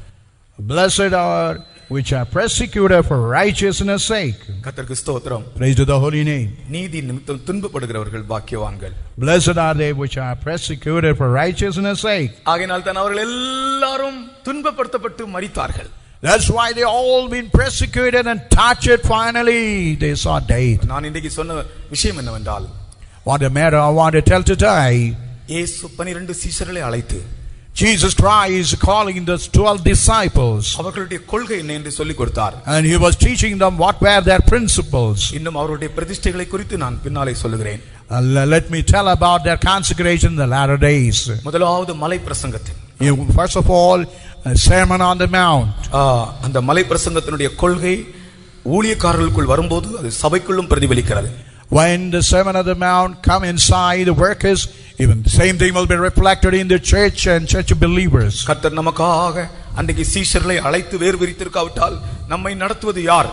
Speaker 2: Blessed are which are persecuted for righteousness' sake.
Speaker 1: கர்த்தருக்கு ஸ்தோத்திரம்.
Speaker 2: Praise to the holy name.
Speaker 1: நீதி நிமித்தம் துன்பப்படுகிறவர்கள் பாக்கியவான்கள்.
Speaker 2: Blessed are they which are persecuted for righteousness' sake.
Speaker 1: ஆகையால் தான் அவர்கள் எல்லாரும் துன்பப்படுத்தப்பட்டு மரித்தார்கள்.
Speaker 2: That's why they all been persecuted and tortured. Finally, they saw death.
Speaker 1: நான் இன்றைக்கு சொன்ன விஷயம் என்னவென்றால்,
Speaker 2: What the matter I want to tell today,
Speaker 1: இயேசு 12 சீஷர்களை அழைத்து
Speaker 2: Jesus Christ is calling the 12 disciples.
Speaker 1: அவர்களுடைய கொள்கை என்ன என்று சொல்லிக் கொடுத்தார்.
Speaker 2: And he was teaching them what were their principles.
Speaker 1: இன்னும் அவருடைய பிரதிஷ்டைகளை குறித்து நான் பின்னாலே சொல்லுகிறேன்.
Speaker 2: Let me tell about their consecration in the latter days.
Speaker 1: முதலாவது மலை பிரசங்கத்தில்,
Speaker 2: First of all, a Sermon on the Mount.
Speaker 1: அந்த மலை பிரசங்கத்தினுடைய கொள்கை ஊழியக்காரர்களுக்குள் வரும்போது அது சபைக்குள்ளும் பிரதிபலிக்கிறது.
Speaker 2: When the Sermon on the Mount come inside the workers, even the same thing will be reflected in the church and church believers.
Speaker 1: கர்த்தர் நமக்காக அன்றைக்கு சீஷர்களை அழைத்து வேறு விரித்திருக்காவிட்டால் நம்மை நடத்துவது யார்?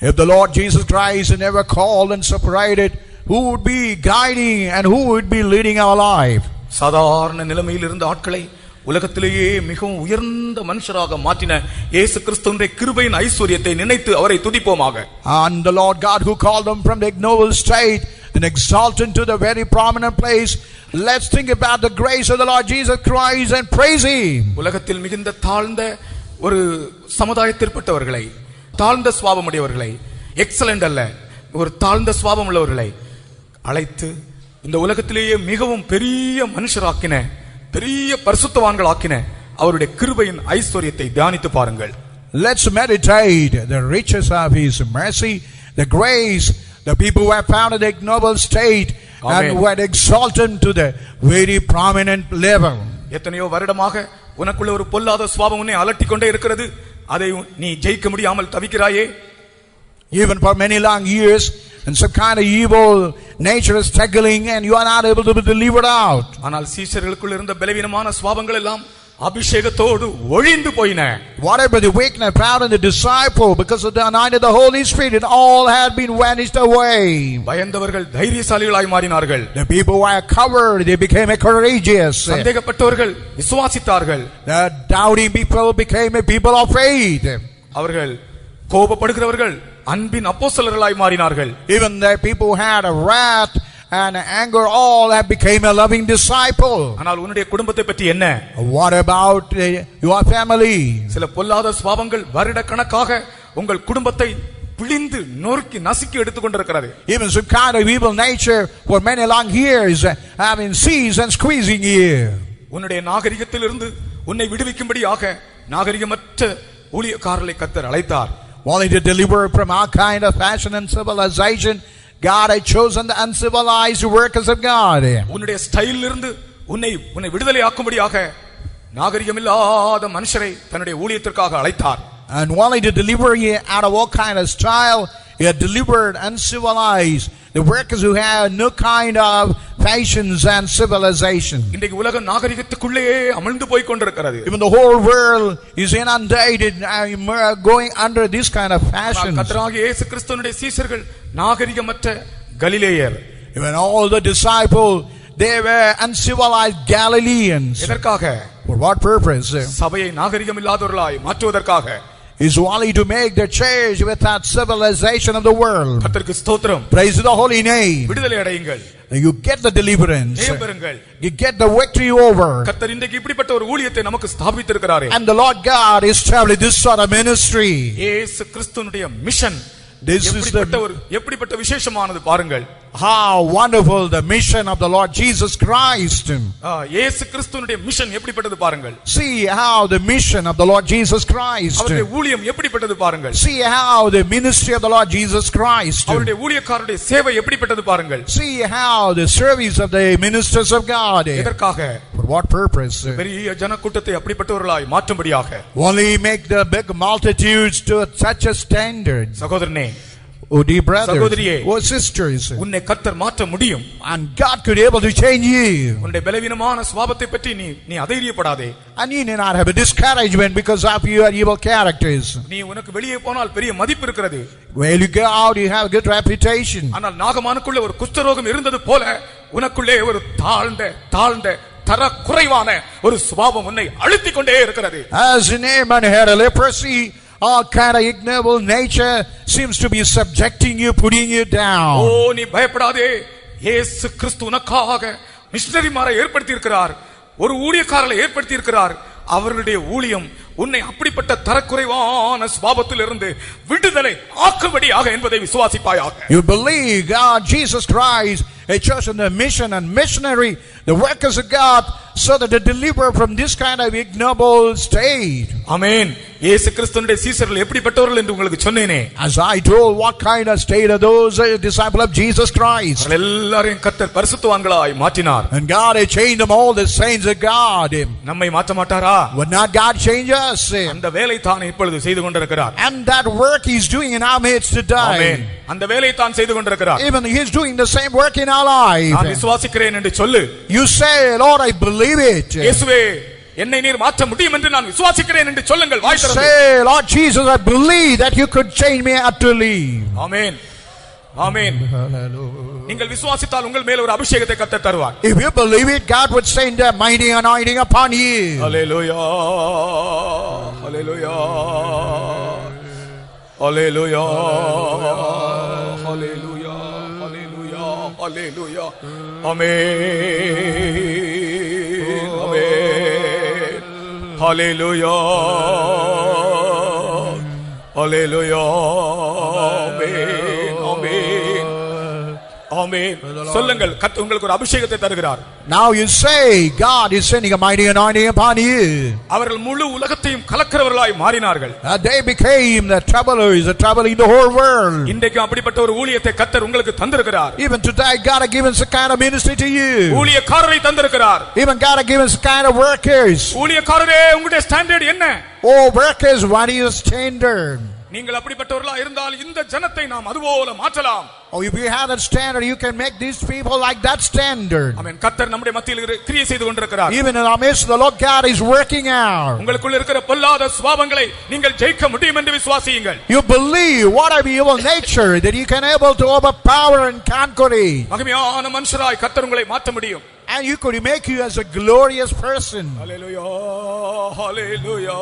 Speaker 2: If the Lord Jesus Christ never called and separated, who would be guiding and who would be leading our life?
Speaker 1: சாதாரண நிலைமையில் இருந்த ஆட்களை உலகத்திலேயே மிகவும் உயர்ந்த மனுஷராக மாற்றின இயேசு கிறிஸ்துவின் கிருபையின் ஐஸ்வரியத்தை நினைத்து அவரை துதிப்போமாக.
Speaker 2: And the Lord God who called them from the ignoble state and exalted to the very prominent place, let's think about the grace of the Lord Jesus Christ and praise Him.
Speaker 1: உலகத்தில் மிகுந்த தாழ்ந்த ஒரு சமுதாயத்திற்பட்டவர்களை, தாழ்ந்த சுபாவமுடையவர்களை, எக்ஸலென்ட் அல்ல, ஒரு தாழ்ந்த சுபாவம் உள்ளவர்களை அழைத்து இந்த உலகத்திலேயே மிகவும் பெரிய மனுஷராக்கின, பெரிய பரிசுத்தவான்கள் ஆக்கின அவருடைய கிருபையின் ஐஸ்வரியத்தை தியானித்து பாருங்கள்.
Speaker 2: Let's meditate the riches of His mercy, the grace, the people who have found in the ignoble state. Amen. And who had exalted to the very prominent level.
Speaker 1: எத்தனையோ வருடமாக உனக்குள்ள ஒரு பொல்லாத சுபாவம் உன்னை அலட்டிக் கொண்டே இருக்கிறது. அதை நீ ஜெயிக்க முடியாமல் தவிக்கிறாயே.
Speaker 2: Even for many long years, and some kind of evil nature is struggling and you are not able to be delivered out.
Speaker 1: ஆனால் சீஷர்களுக்குள் இருந்த பலவீனமான சுபாவங்கள் எல்லாம் அபிஷேகத்தோடு ஒழிந்து போயின.
Speaker 2: Whatever the weakness found in the disciple because of the anointing of the Holy Spirit, it all had been vanished away.
Speaker 1: பயந்தவர்கள் தைரியசாலிகளாய் மாறினார்கள்.
Speaker 2: The people who were covered, they became courageous.
Speaker 1: சந்தேகப்பட்டவர்கள் விசுவாசித்தார்கள்.
Speaker 2: The doubting people became a people of faith.
Speaker 1: அவர்கள் கோபப்படுகிறவர்கள் அன்பின் அப்போஸ்தலர்களாய் மாறினார்கள்.
Speaker 2: Even the people who had a wrath and anger, all have became a loving disciple.
Speaker 1: ஆனால் உன்னுடைய குடும்பத்தை பற்றி என்ன?
Speaker 2: What about your family?
Speaker 1: சில பொல்லாத சுபாவங்கள் வருட கணக்காக உங்கள் குடும்பத்தை பிழிந்து நொறுக்கி நசுக்கி எடுத்துக் கொண்டிருக்கிறது.
Speaker 2: Even some kind of evil nature for many long years have been seized and squeezing you.
Speaker 1: உன்னுடைய நாகரிகத்திலிருந்து உன்னை விடுவிக்கும்படியாக நாகரிகமற்ற ஊழியக்காரர்களை கர்த்தர் அழைத்தார்.
Speaker 2: Wanting to deliver from all kind of fashion and civilization, God had chosen the uncivilized workers of God.
Speaker 1: உன்னுடைய ஸ்டைல் இருந்து உன்னை விடுதலை ஆக்கும்படியாக நாகரிகமில்லாத மனுஷரை தன்னுடைய ஊழியத்திற்காக அழைத்தார்.
Speaker 2: And wanting to deliver you out of all kind of style, He had delivered uncivilized, the workers who have no kind of fashions and civilization.
Speaker 1: இன்றைக்கு உலக நாகரிகத்துக்குள்ளே அமிழ்ந்து போய் கொண்டிருக்கிறது.
Speaker 2: Even the whole world is inundated, going under this kind of fashions.
Speaker 1: கர்த்தராகிய இயேசு கிறிஸ்துவினுடைய சீஷர்கள் நாகரிகமற்ற கலிலேயர்.
Speaker 2: Even all the disciples, they were uncivilized Galileans.
Speaker 1: எதற்காக?
Speaker 2: For what purpose?
Speaker 1: சபையை நாகரிகமில்லாதவர்களாய் மாற்றுவதற்காக.
Speaker 2: Is only to make the church without civilization of the world.
Speaker 1: கர்த்தருக்கு ஸ்தோத்திரம்.
Speaker 2: Praise the holy name.
Speaker 1: விடுதலை அடையுங்கள்.
Speaker 2: You get the deliverance.
Speaker 1: ஜெயம் பெறுங்கள்.
Speaker 2: You get the victory over.
Speaker 1: கர்த்தர் இன்றைக்கு இப்படிப்பட்ட ஒரு ஊழியத்தை நமக்கு ஸ்தாபித்திருக்கிறாரே.
Speaker 2: And the Lord God established this sort of ministry.
Speaker 1: இயேசு கிறிஸ்துவினுடைய மிஷன்
Speaker 2: This is
Speaker 1: எப்படிப்பட்ட விசேஷமானது பாருங்கள்.
Speaker 2: How wonderful the mission of the Lord Jesus Christ.
Speaker 1: இயேசு கிறிஸ்துவினுடைய மிஷன் எப்படிப்பட்டது பாருங்கள்.
Speaker 2: See how the mission of the Lord Jesus Christ.
Speaker 1: அவருடைய ஊழியம் எப்படிப்பட்டது பாருங்கள்.
Speaker 2: See how the ministry of the Lord Jesus Christ.
Speaker 1: அவருடைய ஊழியக்காரருடைய சேவை எப்படிப்பட்டது பாருங்கள்.
Speaker 2: See how the service of the ministers of God.
Speaker 1: எதற்காக?
Speaker 2: For what purpose?
Speaker 1: பெரிய ஜனக்கூட்டத்தை அப்படிப்பட்டவர்களாய் மாற்றும்படியாக.
Speaker 2: Only make the big multitudes to such a standard.
Speaker 1: சகோதரனே,
Speaker 2: Oh dear brothers,
Speaker 1: சகோதரியே,
Speaker 2: oh sisters,
Speaker 1: உன்னை கர்த்தர் மாற்ற முடியும்.
Speaker 2: and God could be able to change you.
Speaker 1: உன்னுடைய பலவீனமான சுபாவத்தை பற்றி நீ அதைரியப்படாதே.
Speaker 2: And you need not have a discouragement because of your evil characters.
Speaker 1: நீ உனக்கு வெளியே போனால் பெரிய மதிப்பு இருக்கிறது.
Speaker 2: When you go out, you have a good reputation.
Speaker 1: ஆனால் நாகமானுக்குள்ள ஒரு குஷ்டரோகம் இருந்தது போல உனக்குள்ளே ஒரு தாழ்ந்த தர குறைவான ஒரு சுபாவம் உன்னை அழுத்திக் கொண்டே இருக்கிறது.
Speaker 2: As Naaman had a leprosy, all kind of ignoble nature seems to be subjecting you, putting you down.
Speaker 1: ஓ, நீ பயப்படாதே. இயேசு கிறிஸ்து உனக்காக மிஷனரிமாரை ஏற்படுத்தி இருக்கிறார், ஒரு ஊழியக்காரரை ஏற்படுத்தி இருக்கிறார். அவர்களுடைய ஊழியம் உன்னை அப்படிப்பட்ட தரக்குறைவான சுபாவத்தில் இருந்து விடுதலை ஆக்கும்படியாக என்பதை விசுவாசிப்பாயாக.
Speaker 2: You believe God, Jesus Christ, a church and a mission and missionary, the workers of God, so that they deliver from this kind of ignoble state.
Speaker 1: ஆமென். இயேசு கிறிஸ்துவினுடைய சீஷர்கள் எப்படிப்பட்டவர்கள் என்று உங்களுக்கு சொன்னேனே.
Speaker 2: As I told, what kind of state are those disciples of Jesus Christ?
Speaker 1: எல்லாரையும் கர்த்தர் பரிசுத்தவான்களாய் மாற்றினார்.
Speaker 2: And God had changed them all, the saints of God.
Speaker 1: நம்மை மாற்ற மாட்டாரா?
Speaker 2: Would not God change us?
Speaker 1: அந்த வேலை தான் இப்பொழுது செய்து கொண்டிருக்கிறார்.
Speaker 2: And that work He's doing in our midst today.
Speaker 1: ஆமென். அந்த வேலை தான் செய்து கொண்டிருக்கிறார்.
Speaker 2: Even He's doing the same work in our life.
Speaker 1: நான் விசுவாசிக்கிறேன் என்று சொல்லு.
Speaker 2: You say, Lord, I believe it.
Speaker 1: இயேசுவே, என்னை நீர் மாற்ற முடியும் என்று நான் விசுவாசிக்கிறேன் என்று சொல்லுங்கள். வாய் திறந்து.
Speaker 2: Say, Lord Jesus, I believe that you could change me utterly.
Speaker 1: ஆமென். ஆமென். நீங்கள் விசுவாசித்தால் உங்கள் மேல் ஒரு அபிஷேகத்தை கர்த்தர் தருவார்.
Speaker 2: If you believe it, God would send a mighty anointing upon you.
Speaker 1: ஹalleluya. ஹalleluya. ஹalleluya. ஹalleluya. ஹalleluya. ஹalleluya. ஆமென். ஆமென். ஹalleluya. ஹalleluya. ஆமென். ஆமென். ஆமென். சொல்லுங்கள், கர்த்தர் உங்களுக்கு ஒரு அபிஷேகத்தை தருகிறார்.
Speaker 2: Now you say, God is sending a mighty anointing upon you.
Speaker 1: அவர்கள் முழு உலகத்தையும் கலக்கிறவர்களாய் மாறினார்கள்.
Speaker 2: They became the troublers, the troubling the whole world.
Speaker 1: இன்றைக்கு அப்படிப்பட்ட ஒரு ஊழியத்தை கர்த்தர் உங்களுக்கு தந்திருக்கிறார்.
Speaker 2: Even today, God has given some kind of ministry to you.
Speaker 1: ஊழியக்காரரை தந்திருக்கிறார்.
Speaker 2: Even God has given some kind of workers.
Speaker 1: ஊழியக்காரரே, உங்களுடைய ஸ்டாண்டர்ட் என்ன?
Speaker 2: Oh, workers, what is your standard?
Speaker 1: நீங்கள் அப்படிப்பட்டவர்களா இருந்தால் இந்த ஜனத்தை நாம் அதுபோல மாற்றலாம்.
Speaker 2: Oh, if you have that standard, you can make these people like that standard.
Speaker 1: ஆமென். கர்த்தர் நம்முடைய மத்தியில் கிரியை செய்து கொண்டிருக்கிறார்.
Speaker 2: Even in our midst, the Lord God is working out.
Speaker 1: உங்களுக்குள்ள இருக்கிற பொல்லாத சுபாவங்களை நீங்கள் ஜெயிக்க முடியும் என்று விசுவாசியுங்கள்.
Speaker 2: You believe whatever evil nature that you can able to overpower and conquer it.
Speaker 1: மகிமையான மனுஷராய் கர்த்தர் உங்களை மாற்ற முடியும்.
Speaker 2: And you could make you as a glorious person.
Speaker 1: Hallelujah. Hallelujah.